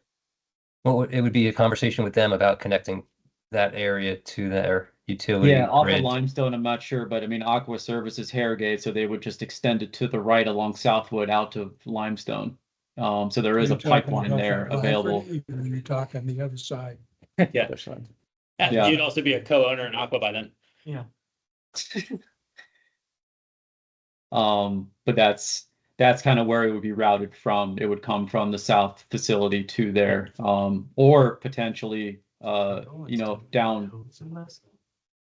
It would be a conversation with them about connecting that area to their utility Yeah, off of grid. Limestone, I'm not sure, but I mean, Aqua Services Harrogate, so they would just extend it to the right along Southwood out to Limestone. So there is a You're talking pipeline about there the available. Lafferty, or You're talking the other side. Yeah. That's right. Yeah. You'd also be a co-owner in Aqua by then. But that's kind of where it would be routed from. It would come from the south facility to there, or potentially, down.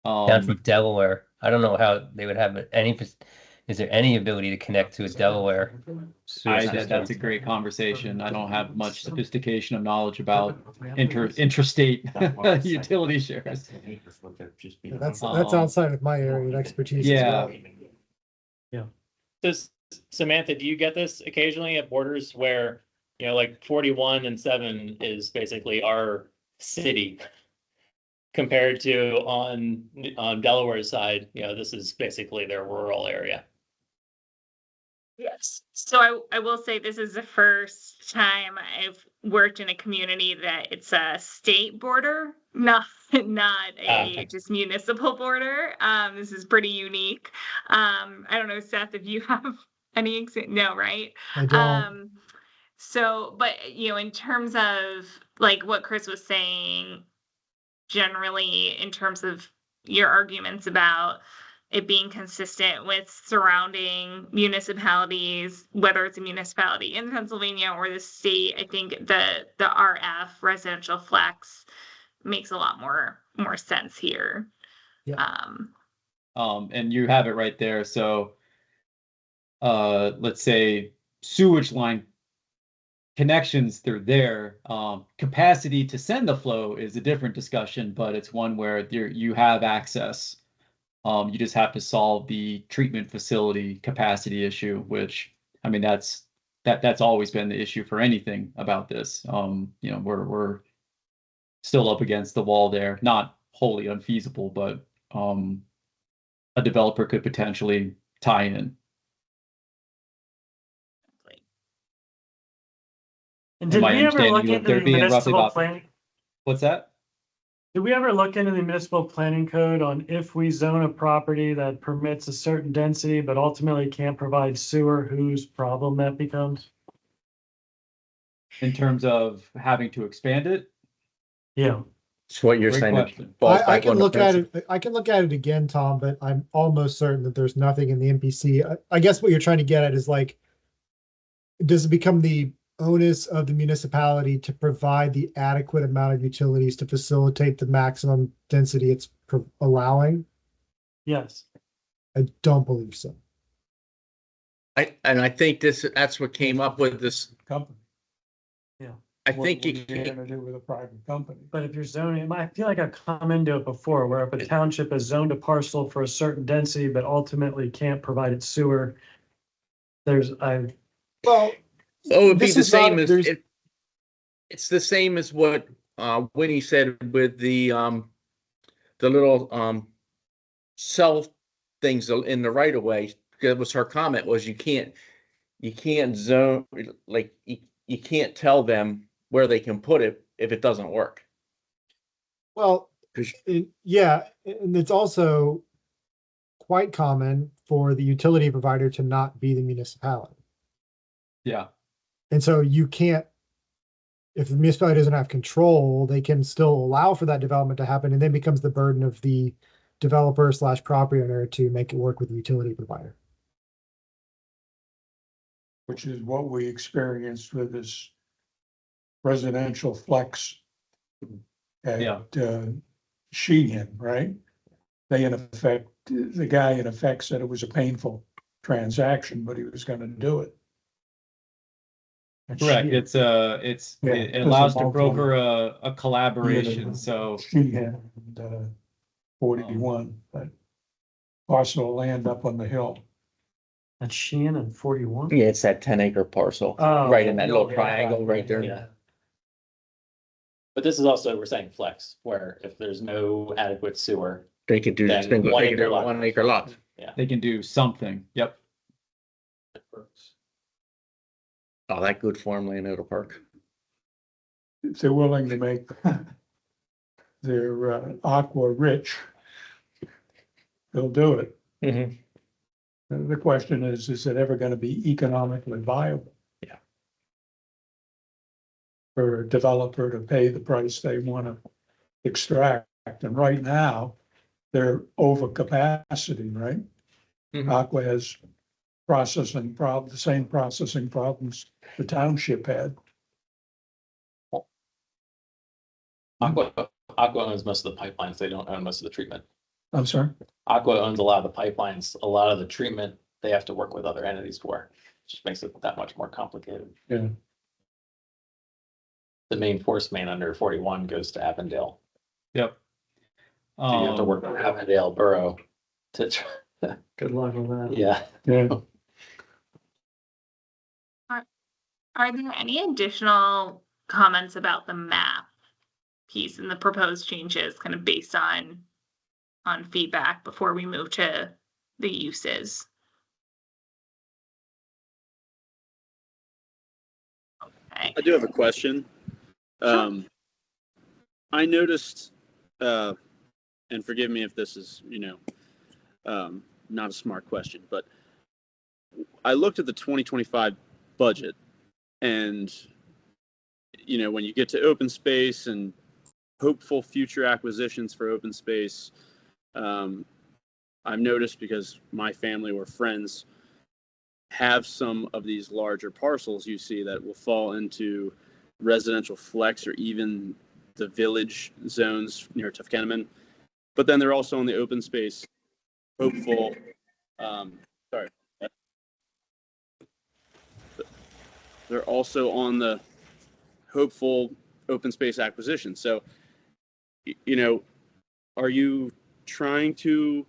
Down from Delaware. I don't know how they would have any, is there any ability to connect to a Delaware sewer system? That's a great conversation. I don't have much sophistication of knowledge about interstate utility shares. Yeah, that's outside of my area of expertise. as Yeah. well. Does Samantha, do you get this occasionally at borders where, you know, like 41 and 7 is basically our city compared to on Delaware's side, you know, this is basically their rural area. Yes. So I will say this is the first time I've worked in a community that it's a state border, not Okay. just municipal border. This is pretty unique. I don't know, Seth, if you have any no, right? I don't. So, but you know, in terms of like what Chris was saying, generally in terms of your arguments about it being consistent with surrounding municipalities, whether it's a municipality in Pennsylvania or the state, I think the RF residential flex makes a lot more sense here. Yeah. And you have it right there. So, let's say sewage line connections, they're there. Capacity to send the flow is a different discussion, but it's one where you have access. You just have to solve the treatment facility capacity issue, which, I mean, that's always been the issue for anything about this. You know, we're still up against the wall there, not wholly unfeasible, but a developer could potentially tie in. And did my we ever look understanding, into they're the being roughly municipal about- planning? What's that? Did we ever look into the municipal planning code on if we zone a property that permits a certain density, but ultimately can't provide sewer, whose problem that becomes? In terms of having to expand it? Yeah, It's what you're Great saying. question. I can look at it. I can look at it again, Tom, but I'm almost certain that there's nothing in the MPC. I guess what you're trying to get at is like, does it become the onus of the municipality to provide the adequate amount of utilities to facilitate the maximum density it's allowing? yes. I don't believe so. I think that's what came up with this. Company. I What think are you you gonna do with a private company? But if you're zoning, I feel like I've come into it before, where if a township has zoned a parcel for a certain density, but ultimately can't provide its sewer, well, Oh, it'd be this the is not- same as there's- it's the same as what Winnie said with the little cell things in the right of way. That was her comment, was you can't zone, like you can't tell them where they can put it if it doesn't work. Well, 'Cause- yeah, and it's also quite common for the utility provider to not be the municipality. Yeah. And so you can't, if the municipality doesn't have control, they can still allow for that development to happen, and then becomes the burden of the developer / property owner to make it work with the utility provider. Which is what we experienced with this residential flex Yeah. at Sheehan, right? They in effect, the guy in effect said it was a painful transaction, but he was gonna do it. Correct. It Yeah, allows to there's a broker a collaboration. Yeah. So Sheehan and 41, but parcel of land up on the hill. that's Sheehan and 41. Yeah, it's that 10-acre parcel, Oh, right in that little yeah, triangle right there. Yeah. But this is also, we're saying flex, where if there's no adequate sewer, They could do Then single, one they could acre do lot. 1 acre lots. they can do something. Yep. Oh, that good farmland out of park. If they're willing to make their aqua rich, they'll do it. Mhm. The question is it ever gonna be economically viable? Yeah. For a developer to pay the price they wanna extract, and right now, they're over capacity, right? Mhm. Aqua has the same processing problems the township had. Aqua owns most of the pipelines. They don't own most of the treatment. I'm sorry? Aqua owns a lot of the pipelines. A lot of the treatment they have to work with other entities for. Just makes it that much more complicated. Yeah. The main force main under 41 goes to Avondale. Yep. So you have to work with Avondale Borough to try. Good luck with that. Yeah. Yeah. Are there any additional comments about the map piece and the proposed changes kind of based on feedback before we move to the uses? Okay. I do have a question. I noticed, and forgive me if this is, not a smart question, but I looked at the 2025 budget, and, when you get to open space and hopeful future acquisitions for open space, I've noticed, because my family or friends have some of these larger parcels you see that will fall into residential flex or even the village zones near Tuffkeneman. But then they're also on the open space hopeful, they're also on the hopeful open space acquisition. So, are you trying to,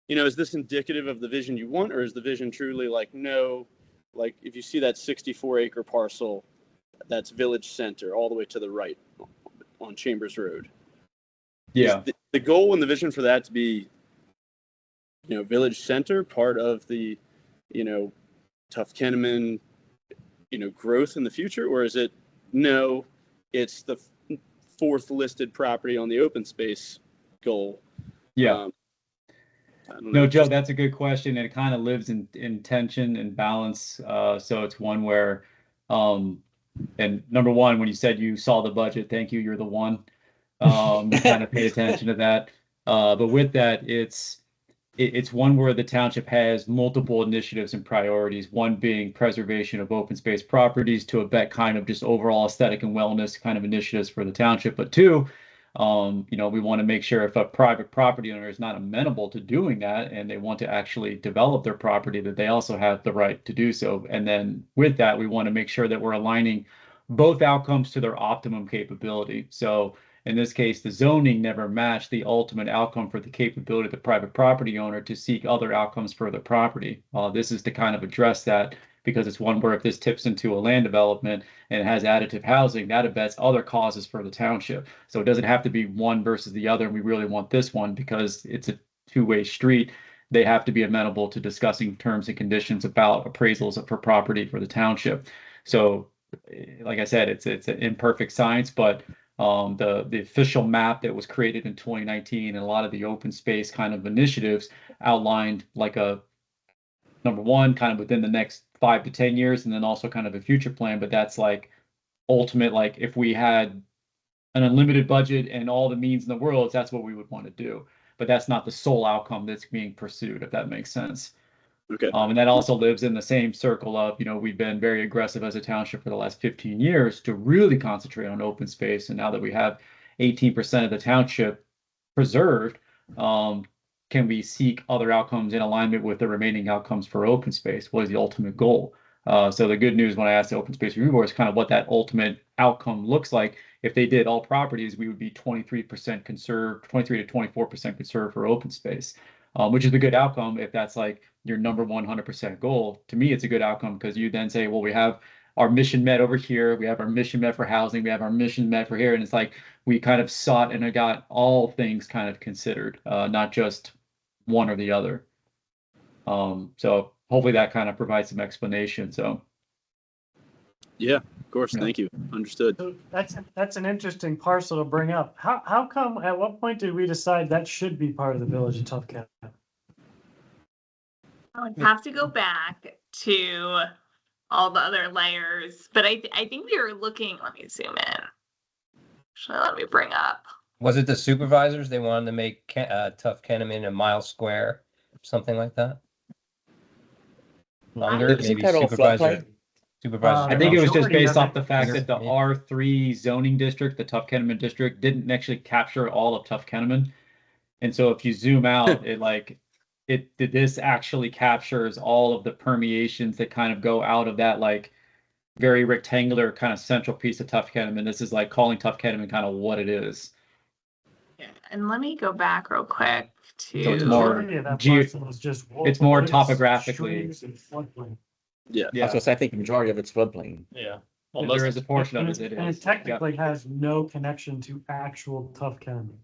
is this indicative of the vision you want, or is the vision truly like, no, like if you see that 64-acre parcel, that's Village Center all the way to the right on Chambers Road? Yeah. Is the goal and the vision for that to be, Village Center, part of the, Tuffkeneman, growth in the future, or is it, no, it's the fourth listed property on the open space goal? Yeah. I don't No, know. Joe, that's a good question, and it kind of lives in tension and balance. So it's one where, and number one, when you said you saw the budget, thank you, you're the one. Kind of paid attention to that. But with that, it's one where the township has multiple initiatives and priorities. One being preservation of open space properties to abet kind of just overall aesthetic and wellness kind of initiatives for the township. But two, we want to make sure if a private property owner is not amenable to doing that and they want to actually develop their property, that they also have the right to do so. And then with that, we want to make sure that we're aligning both outcomes to their optimum capability. So in this case, the zoning never matched the ultimate outcome for the capability of the private property owner to seek other outcomes for the property. This is to kind of address that, because it's one where if this tips into a land development and it has additive housing, that abets other causes for the township. So it doesn't have to be one versus the other. And we really want this one because it's a two-way street. They have to be amenable to discussing terms and conditions about appraisals for property for the township. So like I said, it's an imperfect science, but the official map that was created in 2019 and a lot of the open space kind of initiatives outlined like a number one kind of within the next 5 to 10 years, and then also kind of a future plan. But that's like ultimate, like if we had an unlimited budget and all the means in the world, that's what we would want to do. But that's not the sole outcome that's being pursued, if that makes sense. Okay. And that also lives in the same circle of, we've been very aggressive as a township for the last 15 years to really concentrate on open space. And now that we have 18% of the township preserved, can we seek other outcomes in alignment with the remaining outcomes for open space? What is the ultimate goal? So the good news when I asked the Open Space Review Board is kind of what that ultimate outcome looks like. If they did all properties, we would be 23% conserved, 23 to 24% conserved for open space, which is a good outcome if that's like your number 100% goal. To me, it's a good outcome because you then say, well, we have our mission met over here. We have our mission met for housing. We have our mission met for here. And it's like we kind of sought and got all things kind of considered, not just one or the other. So hopefully that kind of provides some explanation. So. Yeah, of course. Yeah. Thank you. Understood. So that's an interesting parcel to bring up. How come, at what point did we decide that should be part of the village of Tuffkeneman? I'll have to go back to all the other layers, but I think we were looking, let me zoom in. Actually, let me bring up. Was it the supervisors? They wanted to make Tuffkeneman a mile square, something like that? Longer, Isn't maybe that all supervisor. floodplain? Supervisor. I think it was just Majority based of off it- the fact that the Yeah. R3 zoning district, the Tuffkeneman district, didn't actually capture all of Tuffkeneman. And so if you zoom out, it like this actually captures all of the permeations that kind of go out of that like very rectangular kind of central piece of Tuff-Kenneman. This is like calling Tuff-Kenneman kind of what it is. Yeah, and let me go back real quick to. So it's more Majority of that geo- parcel is just it's more woods, topographically. streams, and floodplain. Yeah. I was gonna say, I think the majority of it's floodplain. Yeah. Well, There most is a portion of it that And is. it technically has no connection to actual Tuff-Kenneman.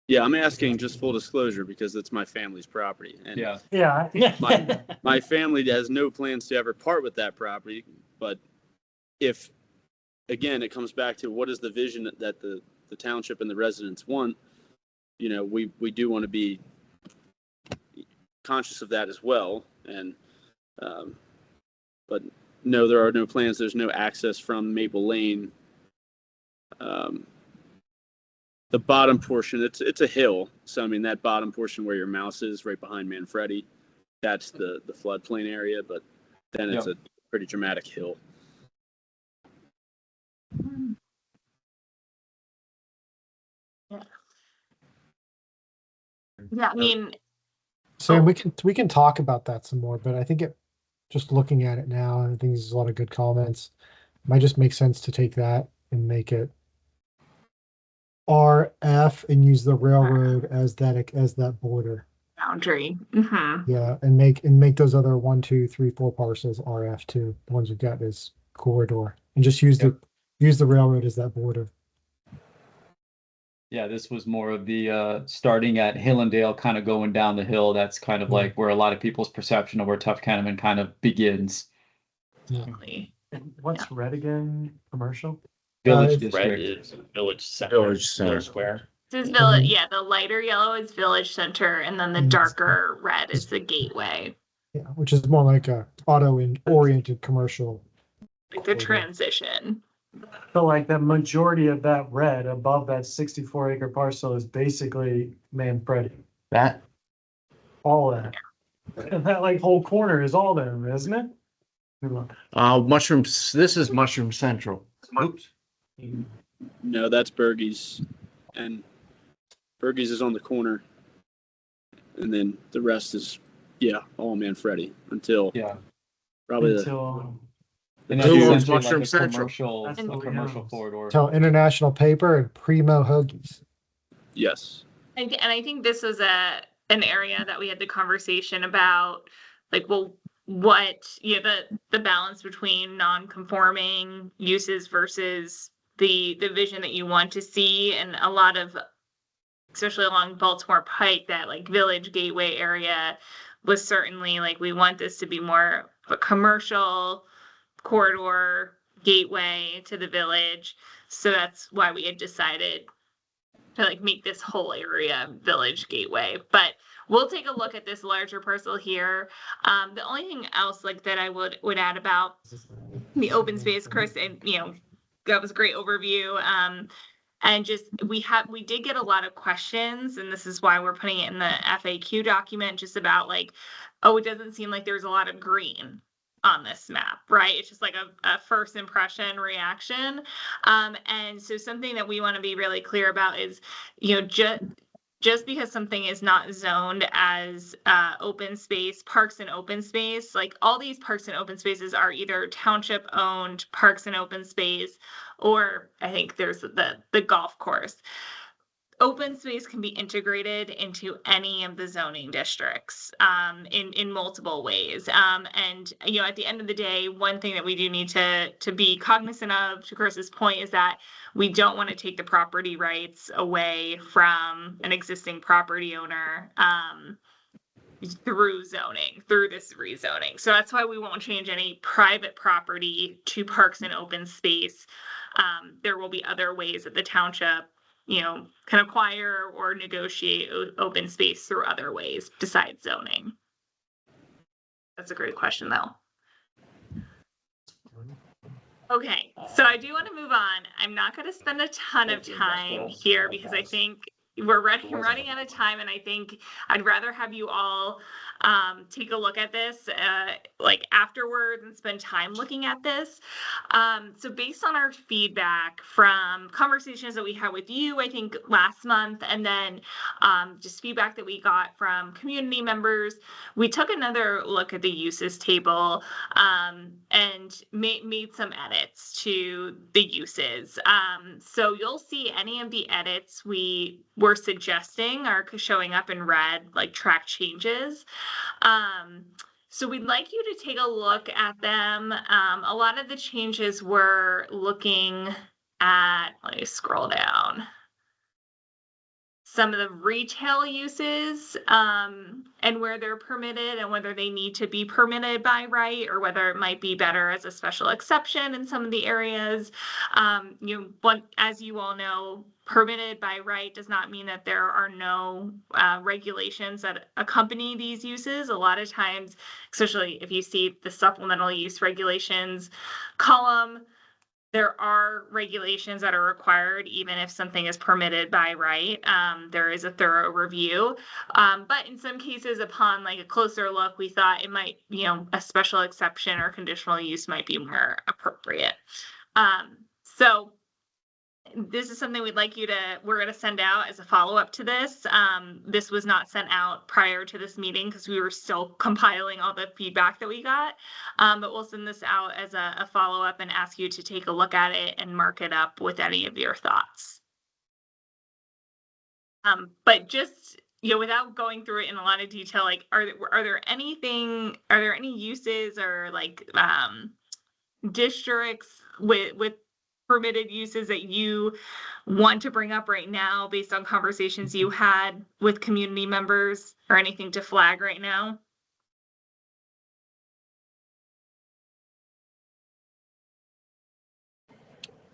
Yeah, I'm asking just full disclosure because it's my family's property. And Yeah. Yeah. my family has no plans to ever part with that property. But if, again, it comes back to what is the vision that the township and the residents want, you know, we do want to be conscious of that as well. And, but no, there are no plans. There's no access from Maple Lane. The bottom portion, it's a hill. So, I mean, that bottom portion where your mouse is right behind Manfredi, that's the floodplain area, but then it's a pretty dramatic hill. Yeah, I mean, So we can talk about that some more, but I think just looking at it now, I think there's a lot of good comments. Might just make sense to take that and make it RF and use the railroad as that border. boundary. Mm-hmm. Yeah, and make those other 1, 2, 3, 4 parcels RF too. The ones we've got is corridor, and just use the railroad as that border. Yeah, this was more of the starting at Hillendale, kind of going down the hill. That's kind of like where a lot of people's perception of where Tuff-Kenneman kind of begins. Totally. And what's red again? Commercial? Village it's Red district. is Village Center. Village Center. Square. This is village. Yeah, the lighter yellow is village center, and then the Mhm. darker red is the gateway. Yeah, which is more like a oriented commercial. Like the transition. So like the majority of that red above that 64-acre parcel is basically Manfredi. That, All that. And that like whole corner is all there, isn't it? Mushrooms, this is Mushroom Central. Oops. No, that's Bergie's, and Bergie's is on the corner, and then the rest is, all Manfredi until Yeah. probably the Until And Who that's owns essentially Mushroom like a Central? commercial, That's a the commercial Leo's. corridor. Tell International Paper and Primo Hoagies. yes. And I think this was an area that we had the conversation about, like, well, what, the balance between non-conforming uses versus the vision that you want to see, and a lot of, especially along Baltimore Pike, that like Village Gateway area was certainly like, we want this to be more of a commercial corridor gateway to the village. So that's why we had decided to like make this whole area Village Gateway. But we'll take a look at this larger parcel here. The only thing else like that I would add about the open space, Chris, and that was a great overview. And just we did get a lot of questions, and this is why we're putting it in the FAQ document, just about like, oh, it doesn't seem like there's a lot of green on this map, right? It's just like a first impression reaction. And so something that we want to be really clear about is, just because something is not zoned as open space, parks and open space, like all these parks and open spaces are either township owned parks and open space, or I think there's the golf course. Open space can be integrated into any of the zoning districts in multiple ways. And at the end of the day, one thing that we do need to be cognizant of, to Chris's point, is that we don't want to take the property rights away from an existing property owner through this rezoning. So that's why we won't change any private property to parks and open space. There will be other ways that the township can acquire or negotiate open space through other ways besides zoning. That's a great question, though. Okay, so I do want to move on. I'm not going to spend a ton of time here because I think we're running out of time, and I think I'd rather have you all take a look at this like afterwards and spend time looking at this. So based on our feedback from conversations that we had with you, I think last month, and then just feedback that we got from community members, we took another look at the uses table and made some edits to the uses. So you'll see any of the edits we were suggesting are showing up in red, like track changes. So we'd like you to take a look at them. A lot of the changes we're looking at, let me scroll down. Some of the retail uses and where they're permitted and whether they need to be permitted by right or whether it might be better as a special exception in some of the areas. As you all know, permitted by right does not mean that there are no regulations that accompany these uses. A lot of times, especially if you see the supplemental use regulations column, there are regulations that are required even if something is permitted by right. There is a thorough review. But in some cases, upon like a closer look, we thought it might, a special exception or conditional use might be more appropriate. So this is something we're going to send out as a follow-up to this. This was not sent out prior to this meeting because we were still compiling all the feedback that we got. But we'll send this out as a follow-up and ask you to take a look at it and mark it up with any of your thoughts. But just, without going through it in a lot of detail, like, are there any uses or like districts with permitted uses that you want to bring up right now based on conversations you had with community members or anything to flag right now?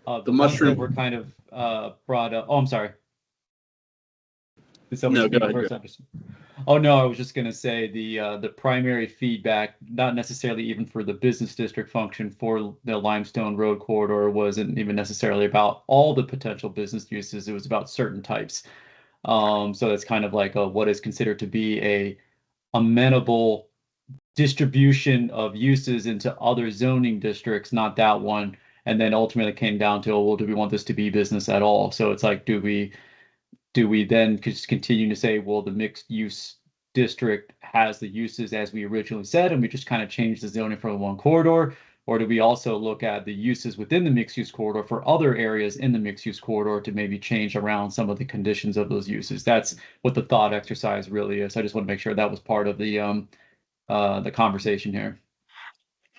The mushroom were kind of brought up. Oh, I'm sorry. No, go ahead. Oh no, I was just going to say the primary feedback, not necessarily even for the business district function for the Limestone Road corridor, wasn't even necessarily about all the potential business uses. It was about certain types. So that's kind of like what is considered to be a amenable distribution of uses into other zoning districts, not that one. And then ultimately came down to, well, do we want this to be business at all? So it's like, do we then just continue to say, well, the mixed use district has the uses as we originally said, and we just kind of change the zoning for one corridor? Or do we also look at the uses within the mixed use corridor for other areas in the mixed use corridor to maybe change around some of the conditions of those uses? That's what the thought exercise really is. I just want to make sure that was part of the conversation here.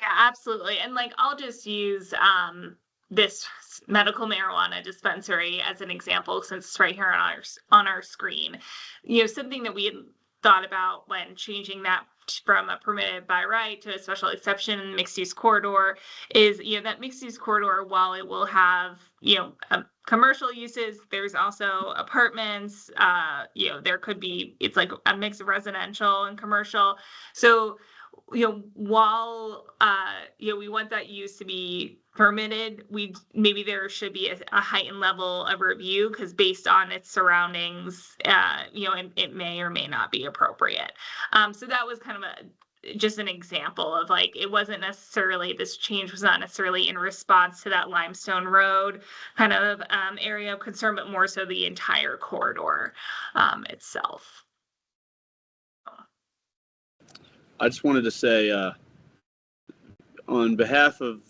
Yeah, absolutely. And like, I'll just use this medical marijuana dispensary as an example, since it's right here on our screen. Something that we had thought about when changing that from a permitted by right to a special exception mixed use corridor is, that mixed use corridor, while it will have, commercial uses, there's also apartments, there could be, it's like a mix of residential and commercial. So while we want that use to be permitted, maybe there should be a heightened level of review, because based on its surroundings, it may or may not be appropriate. So that was kind of just an example of like, it wasn't necessarily, this change was not necessarily in response to that Limestone Road kind of area of concern, but more so the entire corridor itself. I just wanted to say, on behalf of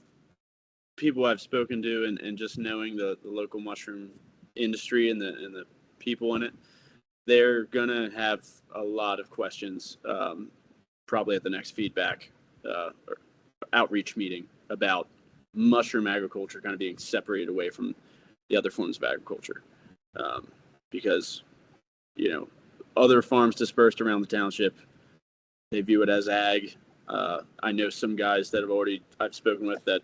people I've spoken to and just knowing the local mushroom industry and the people in it, they're going to have a lot of questions, probably at the next feedback or outreach meeting, about mushroom agriculture kind of being separated away from the other forms of agriculture. Because, other farms dispersed around the township, they view it as ag. I know some guys that I've spoken with that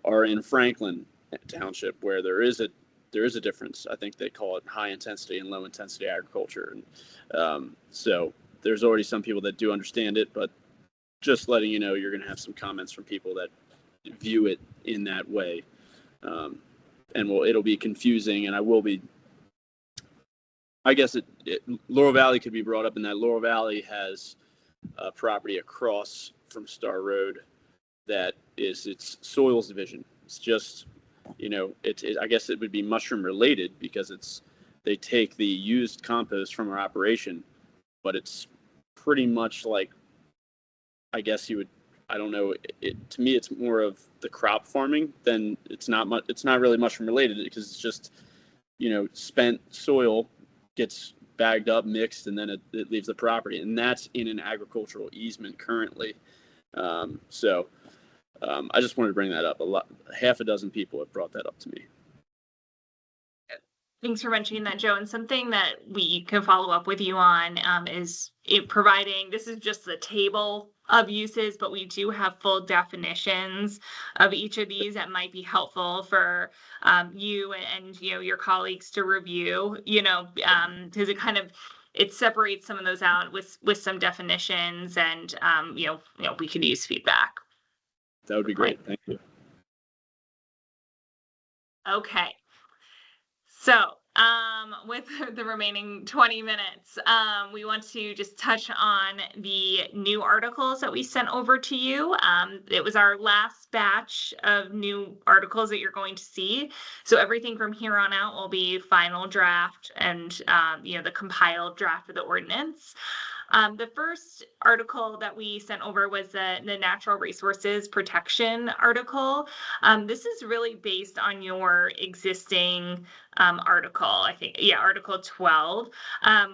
are in Franklin Township, where there is a difference. I think they call it high intensity and low intensity agriculture. And so there's already some people that do understand it, but just letting you know, you're going to have some comments from people that view it in that way. And it'll be confusing, and I guess Laurel Valley could be brought up in that. Laurel Valley has property across from Star Road that is its soils division. It's just, I guess it would be mushroom related because they take the used compost from our operation, but it's pretty much like, I guess I don't know. To me, it's more of the crop farming than it's not really mushroom related because it's just, spent soil gets bagged up, mixed, and then it leaves the property. And that's in an agricultural easement currently. I just wanted to bring that up. Half a dozen people have brought that up to me. Thanks for mentioning that, Joe. And something that we can follow up with you on is providing, this is just the table of uses, but we do have full definitions of each of these that might be helpful for you and your colleagues to review, because it separates some of those out with some definitions, and we could use feedback. That would be great. Thank you. Okay. So, with the remaining 20 minutes, we want to just touch on the new articles that we sent over to you. It was our last batch of new articles that you're going to see. So everything from here on out will be final draft and, the compiled draft of the ordinance. The first article that we sent over was the natural resources protection article. This is really based on your existing article, I think, Article 12.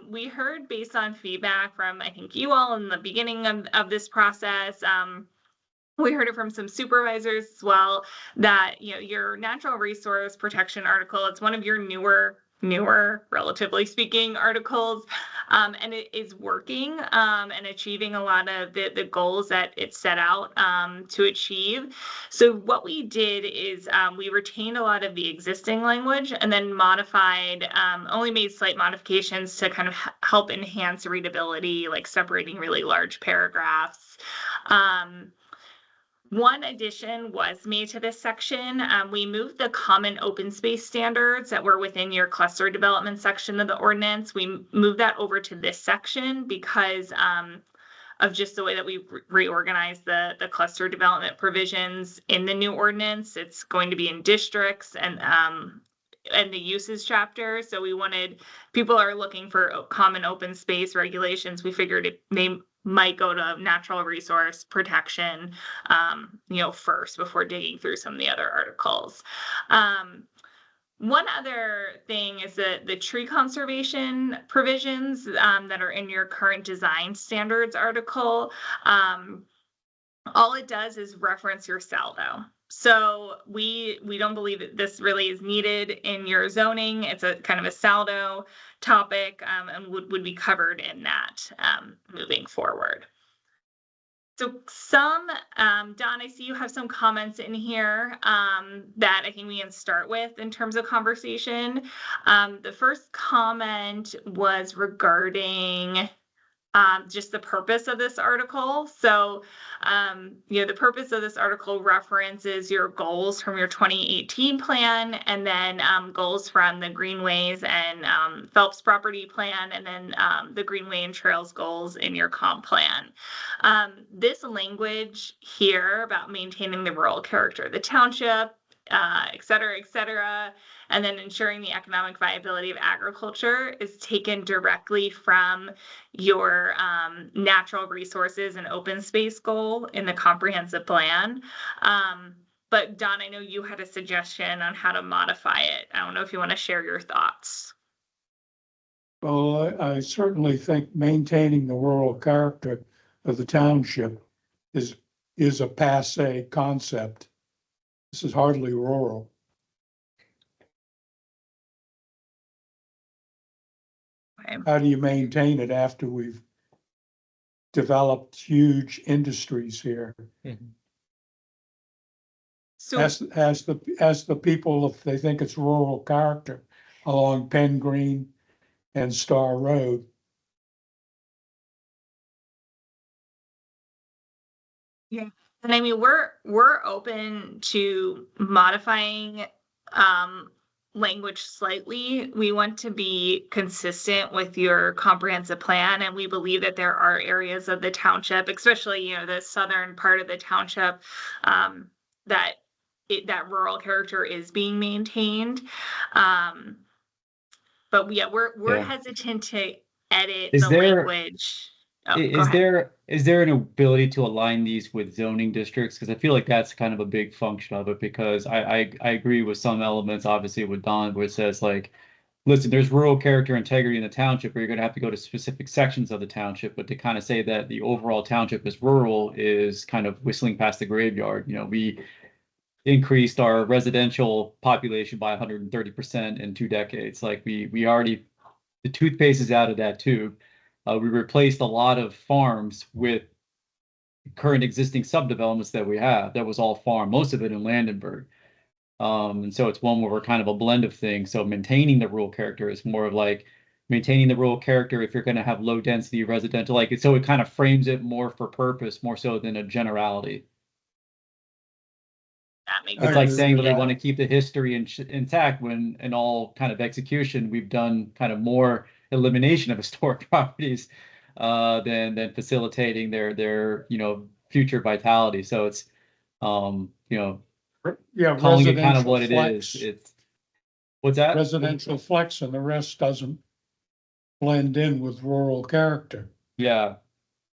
We heard, based on feedback from, I think, you all in the beginning of this process, we heard it from some supervisors as well, that your natural resource protection article, it's one of your newer, relatively speaking, articles, and it is working and achieving a lot of the goals that it set out to achieve. So what we did is we retained a lot of the existing language and then modified, only made slight modifications to kind of help enhance readability, like separating really large paragraphs. One addition was made to this section. We moved the common open space standards that were within your cluster development section of the ordinance. We moved that over to this section because of just the way that we reorganized the cluster development provisions in the new ordinance. It's going to be in districts and the uses chapter. So we wanted, people are looking for common open space regulations. We figured they might go to natural resource protection, first before digging through some of the other articles. One other thing is that the tree conservation provisions that are in your current design standards article, all it does is reference your saldo. So we don't believe that this really is needed in your zoning. It's a kind of a saldo topic and would be covered in that moving forward. So Don, I see you have some comments in here that I think we can start with in terms of conversation. The first comment was regarding just the purpose of this article. So, the purpose of this article references your goals from your 2018 plan, and then goals from the Greenways and Phelps property plan, and then the Greenway and Trails goals in your comp plan. This language here about maintaining the rural character of the township, et cetera, and then ensuring the economic viability of agriculture is taken directly from your natural resources and open space goal in the comprehensive plan. But Don, I know you had a suggestion on how to modify it. I don't know if you want to share your thoughts. Well, I certainly think maintaining the rural character of the township is a passé concept. This is hardly rural. Okay. How do you maintain it after we've developed huge industries here? So Ask the people if they think it's rural character along Penn Green and Star Road. yeah, and I mean we're open to modifying language slightly. We want to be consistent with your comprehensive plan, and we believe that there are areas of the township, especially, you know, the southern part of the township, that that rural character is being maintained. But yeah, we're Yeah. hesitant to edit Is the there- language. Oh, go Is ahead. there an ability to align these with zoning districts? Because I feel like that's kind of a big function of it, because I agree with some elements, obviously with Don, where it says like, listen, there's rural character integrity in the township, where you're gonna have to go to specific sections of the township, but to kind of say that the overall township is rural is kind of whistling past the graveyard. You know, we increased our residential population by 130% in 2 decades. Like we already, the toothpaste is out of that tube. We replaced a lot of farms with current existing subdevelopments that we have. That was all farm, most of it in Landenberg. And so it's one where we're kind of a blend of things. So maintaining the rural character is more of like maintaining the rural character if you're going to have low density residential, like so it kind of frames it more for purpose, more so than a generality. That makes It's like sense. saying that we want to keep the history intact when in all kind of execution, we've done kind of more elimination of historic properties than facilitating their future vitality. So it's Yeah, calling it kind of residential what it flex, is. It's what's that? residential flex, and the rest doesn't blend in with rural character. Yeah.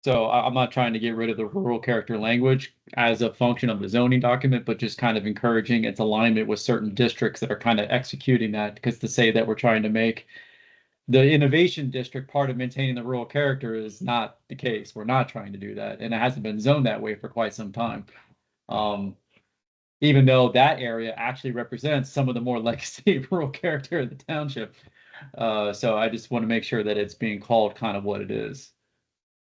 So I'm not trying to get rid of the rural character language as a function of the zoning document, but just kind of encouraging its alignment with certain districts that are kind of executing that. Because to say that we're trying to make the innovation district part of maintaining the rural character is not the case. We're not trying to do that, and it hasn't been zoned that way for quite some time. Even though that area actually represents some of the more legacy rural character of the township. So I just want to make sure that it's being called kind of what it is.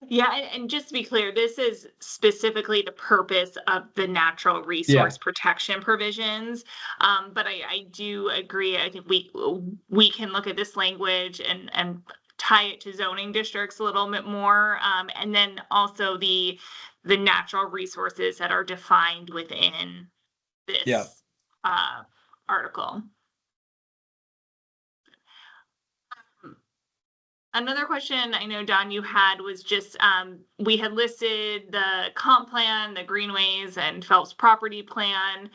Yeah, and just to be clear, this is specifically the purpose of the natural resource protection provisions. But I do agree. I think we can look at this language and tie it to zoning districts a little bit more. And then also the natural resources that are defined within this article. Another question I know, Don, you had was just, we had listed the comp plan, the greenways and Phelps property plan,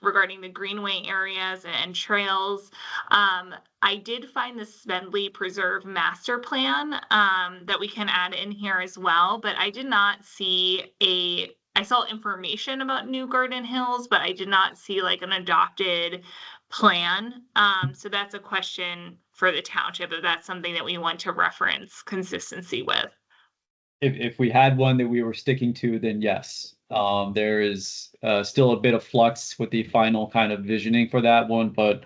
regarding the greenway areas and trails. I did find the Smedley Preserve master plan, that we can add in here as well, but I did not see I saw information about New Garden Hills, but I did not see like an adopted plan. So that's a question for the township, if that's something that we want to reference consistency with. If we had one that we were sticking to, then yes. There is still a bit of flux with the final kind of visioning for that one, but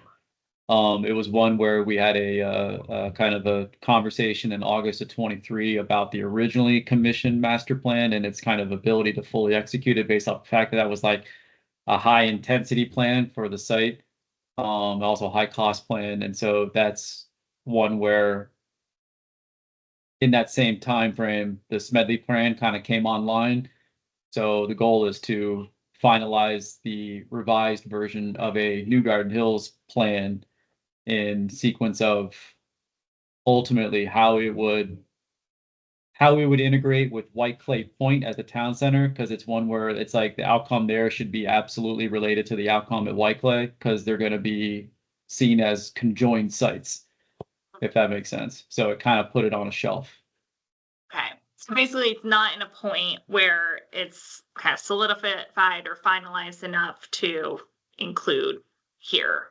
it was one where we had a kind of a conversation in August of 23 about the originally commissioned master plan and its kind of ability to fully execute it based off the fact that that was like a high intensity plan for the site. Also a high cost plan. And so that's one where in that same time frame, the Smedley plan kind of came online. So the goal is to finalize the revised version of a New Garden Hills plan in sequence of ultimately how it would integrate with White Clay Point as a town center, because it's one where it's like the outcome there should be absolutely related to the outcome at White Clay, because they're going to be seen as conjoined sites, if that makes sense. So it kind of put it on a shelf. Okay, so basically it's not in a point where it's kind of solidified or finalized enough to include here.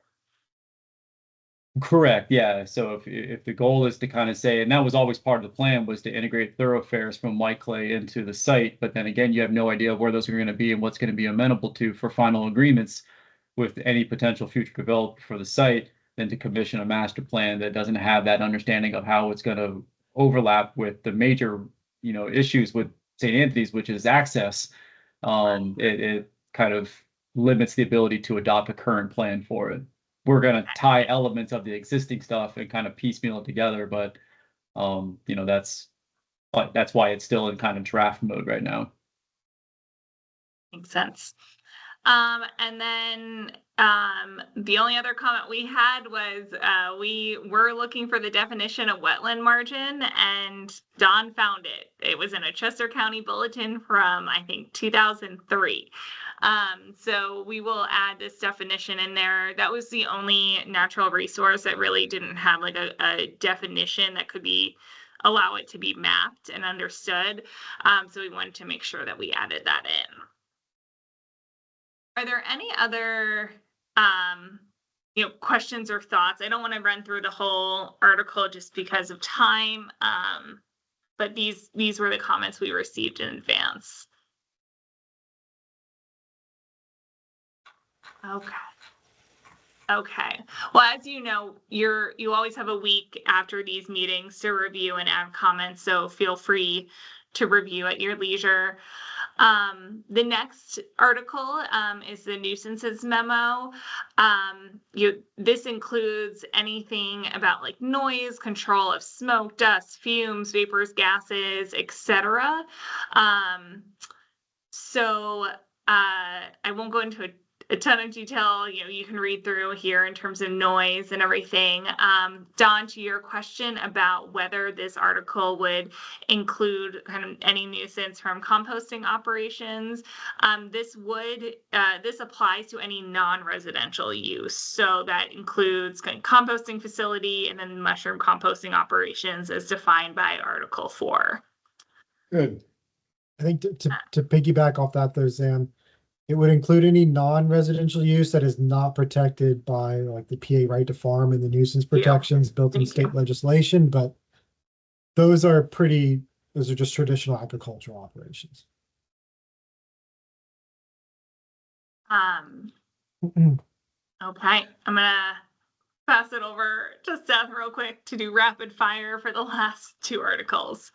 Correct. Yeah. So if the goal is to kind of say, and that was always part of the plan, was to integrate thoroughfares from White Clay into the site. But then again, you have no idea where those are going to be and what's going to be amenable to for final agreements with any potential future developer for the site, than to commission a master plan that doesn't have that understanding of how it's going to overlap with the major, issues with St. Anthony's, which is access. It kind of limits the ability to adopt a current plan for it. We're going to tie elements of the existing stuff and kind of piecemeal it together, but that's why it's still in kind of draft mode right now. Makes sense. And then The only other comment we had was, we were looking for the definition of wetland margin and Don found it. It was in a Chester County bulletin from, I think, 2003. So we will add this definition in there. That was the only natural resource that really didn't have like a definition that could allow it to be mapped and understood. So we wanted to make sure that we added that in. Are there any other questions or thoughts? I don't want to run through the whole article just because of time. But these were the comments we received in advance. Okay. Well, as you know, you always have a week after these meetings to review and add comments, so feel free to review at your leisure. The next article is the nuisances memo. This includes anything about like noise, control of smoke, dust, fumes, vapors, gases, etc. So I won't go into a ton of detail. You can read through here in terms of noise and everything. Don, to your question about whether this article would include kind of any nuisance from composting operations, this applies to any non-residential use. So that includes kind of composting facility and then mushroom composting operations as defined by Article 4. Good. I think to piggyback off that though, Sam, it would include any non-residential use that is not protected by like the PA right to farm and the nuisance protections built in state legislation, but those are just traditional agricultural operations. Okay, I'm gonna pass it over to Seth real quick to do rapid fire for the last two articles.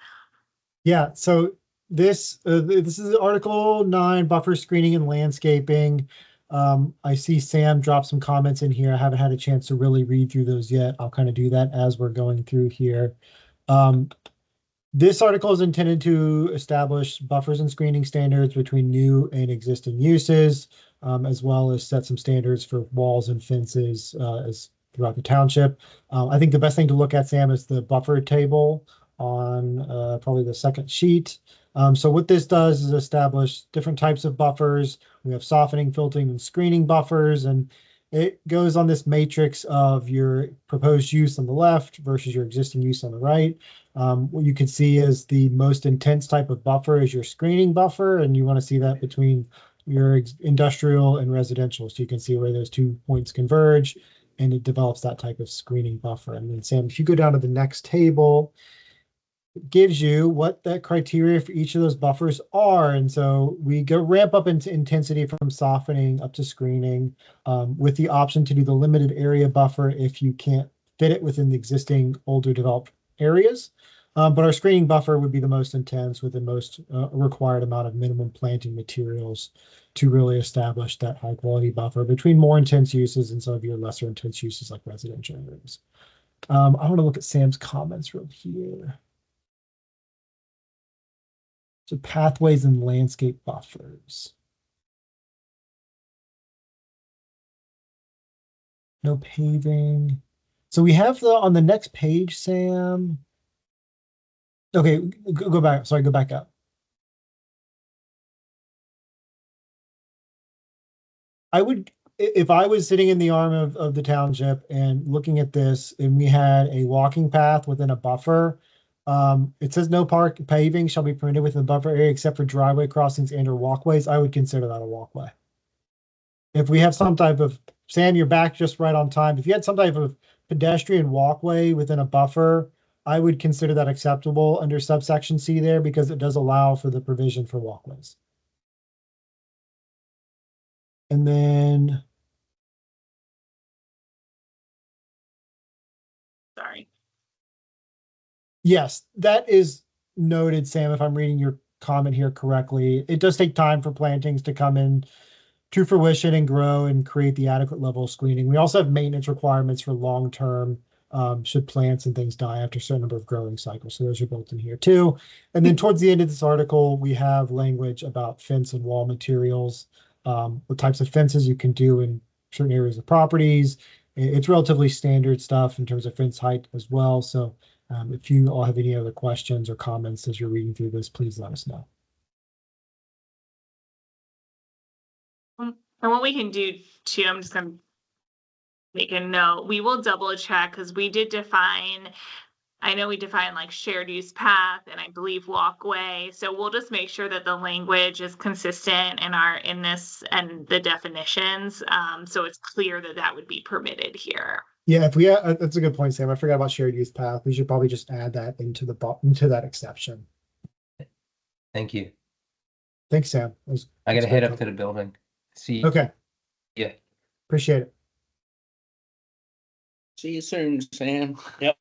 Yeah, so this is Article 9, buffer screening and landscaping. I see Sam drop some comments in here. I haven't had a chance to really read through those yet. I'll kind of do that as we're going through here. This article is intended to establish buffers and screening standards between new and existing uses, as well as set some standards for walls and fences as throughout the township. I think the best thing to look at, Sam, is the buffer table on probably the second sheet. So what this does is establish different types of buffers. We have softening, filtering, and screening buffers, and it goes on this matrix of your proposed use on the left versus your existing use on the right. What you can see is the most intense type of buffer is your screening buffer, and you want to see that between your industrial and residential. So you can see where those 2 points converge, and it develops that type of screening buffer. And then Sam, if you go down to the next table, it gives you what that criteria for each of those buffers are. And so we ramp up into intensity from softening up to screening, with the option to do the limited area buffer if you can't fit it within the existing older developed areas. But our screening buffer would be the most intense with the most required amount of minimum planting materials to really establish that high quality buffer between more intense uses and some of your lesser intense uses like residential areas. I want to look at Sam's comments real here. So pathways and landscape buffers. No paving. So we have on the next page, Sam. Okay, go back. Sorry, go back up. If I was sitting in the arm of the township and looking at this, and we had a walking path within a buffer, it says no paving shall be permitted within the buffer area except for driveway crossings and or walkways. I would consider that a walkway. If we have some type of, Sam, you're back just right on time. If you had some type of pedestrian walkway within a buffer, I would consider that acceptable under subsection C there because it does allow for the provision for walkways. And then. Sorry. Yes, that is noted, Sam, if I'm reading your comment here correctly. It does take time for plantings to come in to fruition and grow and create the adequate level of screening. We also have maintenance requirements for long-term, should plants and things die after a certain number of growing cycles. So those are built in here too. And then towards the end of this article, we have language about fence and wall materials, what types of fences you can do in certain areas of properties. It's relatively standard stuff in terms of fence height as well. So if you all have any other questions or comments as you're reading through this, please let us know. And what we can do too, I'm just gonna make a note, we will double check, because we did define, I know we defined like shared use path and I believe walkway. So we'll just make sure that the language is consistent in this and the definitions. So it's clear that that would be permitted here. Yeah, if we that's a good point, Sam. I forgot about shared use path. We should probably just add that into that exception. Thank you. Thanks, Sam. I gotta head up to the building. See. Okay. Yeah. Appreciate it. See you soon, Sam. Yep.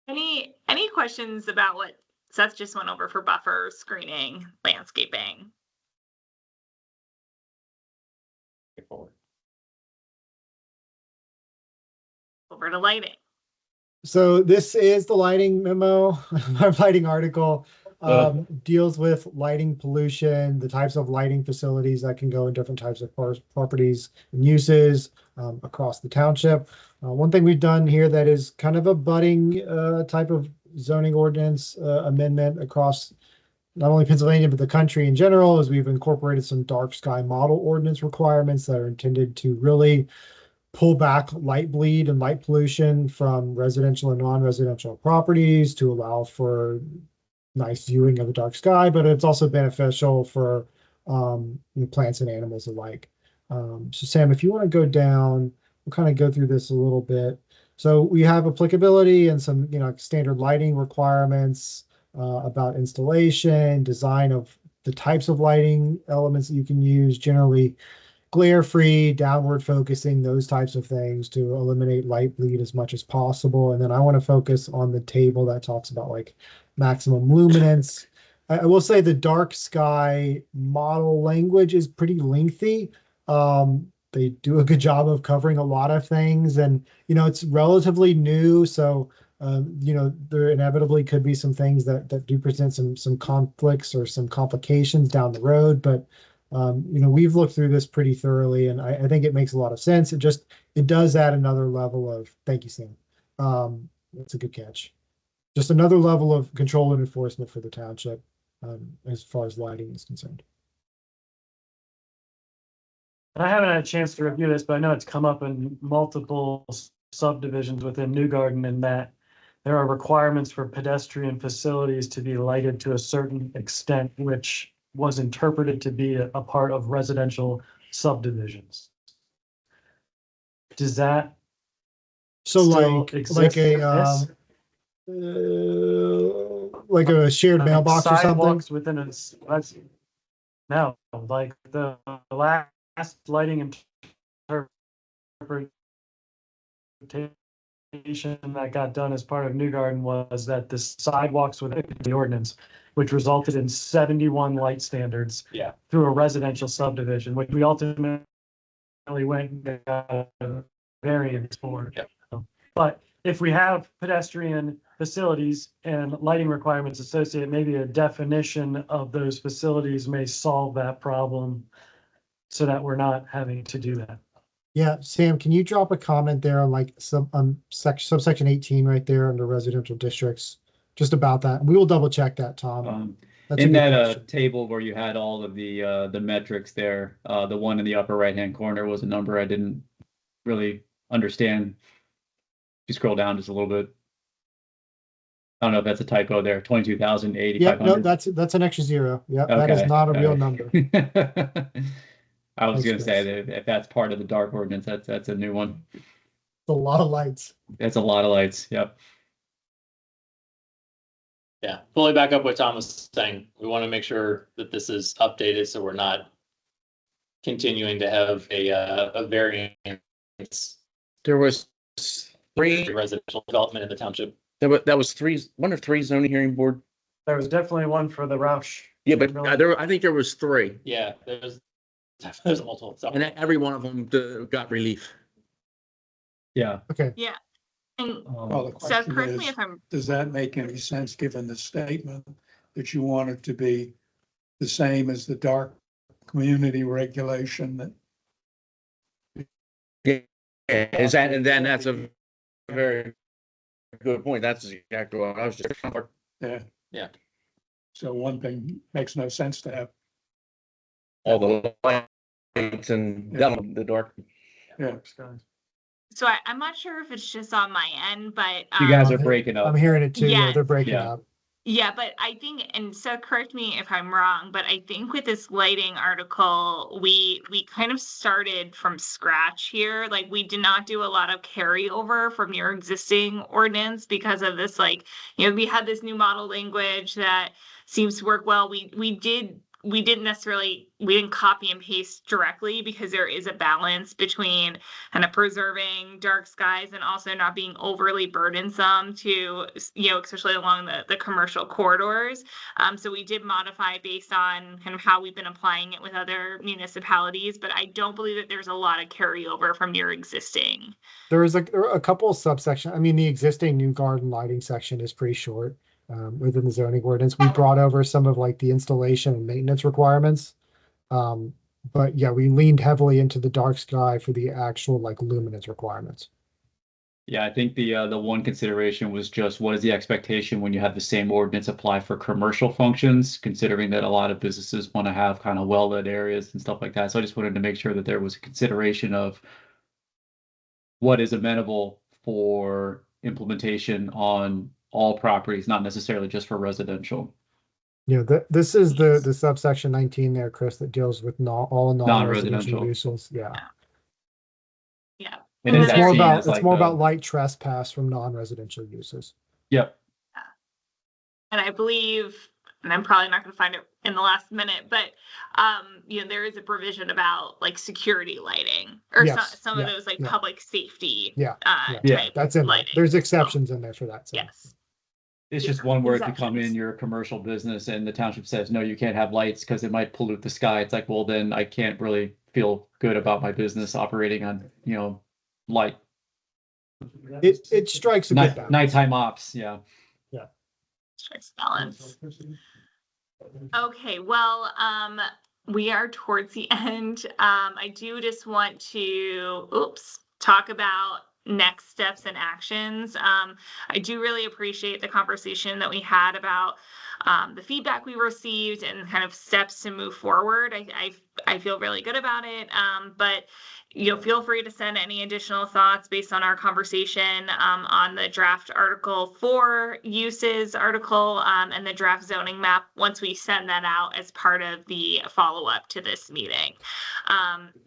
Any questions about what Seth just went over for buffer screening, landscaping? Over to lighting. So this is the lighting memo, our lighting article, deals with lighting pollution, the types of lighting facilities that can go in different types of properties and uses across the township. One thing we've done here that is kind of a budding type of zoning ordinance amendment across not only Pennsylvania, but the country in general, is we've incorporated some dark sky model ordinance requirements that are intended to really pull back light bleed and light pollution from residential and non-residential properties to allow for nice viewing of the dark sky, but it's also beneficial for plants and animals alike. So Sam, if you want to go down, we'll kind of go through this a little bit. So we have applicability and some, standard lighting requirements about installation, design of the types of lighting elements that you can use, generally glare-free, downward focusing, those types of things to eliminate light bleed as much as possible. And then I want to focus on the table that talks about like maximum luminance. I will say the dark sky model language is pretty lengthy. They do a good job of covering a lot of things, and it's relatively new, so there inevitably could be some things that do present some conflicts or some complications down the road. But we've looked through this pretty thoroughly, and I think it makes a lot of sense. It does add another level of, thank you, Sam. That's a good catch. Just another level of control and enforcement for the township as far as lighting is concerned. I haven't had a chance to review this, but I know it's come up in multiple subdivisions within New Garden, in that there are requirements for pedestrian facilities to be lighted to a certain extent, which was interpreted to be a part of residential subdivisions. Does that So still like exist in this? like a shared mailbox or something? Sidewalks within no, like the last lighting interpretation that got done as part of New Garden was that the sidewalks within the ordinance, which resulted in 71 light standards through a residential subdivision, which we ultimately went and got a variance for. But if we have pedestrian facilities and lighting requirements associated, maybe a definition of those facilities may solve that problem so that we're not having to do that. Yeah, Sam, can you drop a comment there on like subsection 18 right there under residential districts, just about that? We will double check that, Tom. That's a In good that question. table where you had all of the metrics there, the one in the upper right-hand corner was a number I didn't really understand. If you scroll down just a little bit. I don't know if that's a typo there, 22,000, Yeah, 8,500. no, that's an extra zero. Yeah, that is Okay, not a real all right. number. I was Thanks, gonna say Chris. that if that's part of the dark ordinance, that's a new one. It's a lot of lights. That's a lot of lights. Yep. Yeah, fully back up what Tom was saying. We want to make sure that this is updated so we're not continuing to have a variance There was three, residential development in the township. that was one or three zoning hearing board. There was definitely one for the Roush. Yeah, but I think there was three, Yeah, there's multiple. So and every one of them got relief. Yeah. Okay. And Well, the Seth, question correct me is, if I'm, does that make any sense, given the statement that you want it to be the same as the dark community regulation that Is that, and then that's a very good point. That's exactly what I was just. Yeah. Yeah. So one thing makes no sense to have. All the lights and down the dark. Yeah. So I'm not sure if it's just on my end, but You guys are Um, breaking up. I'm hearing it too. Yeah, they're Yes. breaking Yeah. up. yeah, but I think, and so correct me if I'm wrong, but I think with this lighting article, we kind of started from scratch here. Like we did not do a lot of carryover from your existing ordinance because of this, like, we had this new model language that seems to work well. We didn't copy and paste directly because there is a balance between kind of preserving dark skies and also not being overly burdensome to, especially along the commercial corridors. So we did modify based on kind of how we've been applying it with other municipalities, but I don't believe that there's a lot of carryover from your existing. There are a couple of subsections. I mean, the existing new garden lighting section is pretty short within the zoning ordinance. We brought over some of like the installation and maintenance requirements. But yeah, we leaned heavily into the dark sky for the actual like luminance requirements. Yeah, I think the one consideration was just what is the expectation when you have the same ordinance apply for commercial functions, considering that a lot of businesses want to have kind of well-lit areas and stuff like that. So I just wanted to make sure that there was a consideration of what is amenable for implementation on all properties, not necessarily just for residential. This is the subsection 19 there, Chris, that deals with all non-residential Non-residential. uses. Yeah. Yeah. And And is it's that more seen about as like about light trespass from non-residential uses. Yep. And I believe, and I'm probably not going to find it in the last minute, but there is a provision about like security lighting or Yes, some of yeah, those like yeah. public safety. Yeah, Yeah, type That's in there. lighting. There's exceptions in there for that. So. Yes. It's just Yeah, one where if you come in, exceptions. you're a commercial business and the township says, no, you can't have lights because it might pollute the sky. It's like, well, then I can't really feel good about my business operating on, light. It strikes a good balance. Nighttime ops, yeah. Strikes balance. Okay, well, we are towards the end. I do just want to, talk about next steps and actions. I do really appreciate the conversation that we had about the feedback we received and kind of steps to move forward. I feel really good about it. But feel free to send any additional thoughts based on our conversation on the draft Article 4 uses article and the draft zoning map once we send that out as part of the follow-up to this meeting.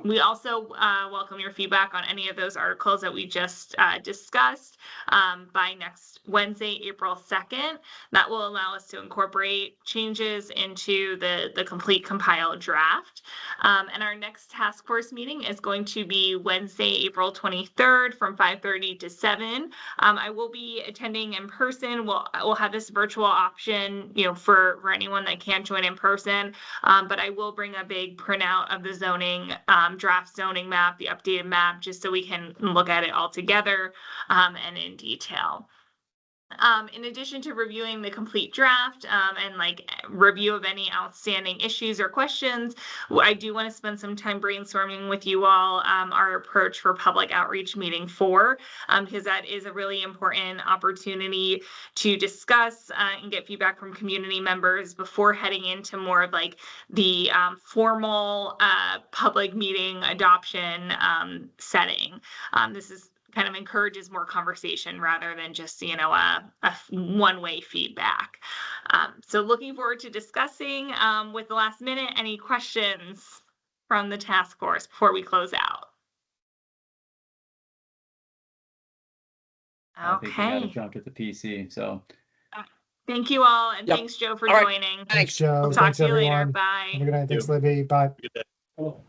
We also welcome your feedback on any of those articles that we just discussed by next Wednesday, April 2nd. That will allow us to incorporate changes into the complete compiled draft. And our next task force meeting is going to be Wednesday, April 23rd from 5:30 to 7. I will be attending in person. We'll have this virtual option, for anyone that can't join in person. But I will bring a big printout of the zoning, draft zoning map, the updated map, just so we can look at it all together and in detail. In addition to reviewing the complete draft and like review of any outstanding issues or questions, I do want to spend some time brainstorming with you all our approach for public outreach meeting 4, because that is a really important opportunity to discuss and get feedback from community members before heading into more of like the formal public meeting adoption setting. This is kind of encourages more conversation rather than just, a one-way feedback. So looking forward to discussing with the last minute, any questions from the task force before we close out? I think we gotta Okay. jump at the PC, so. Thank you all. And Yep. thanks, Joe, for All right. joining. Thanks, Joe. We'll talk Thanks, to you later. everyone. Bye. Have a good night. Thanks, Libby. Bye. Good day.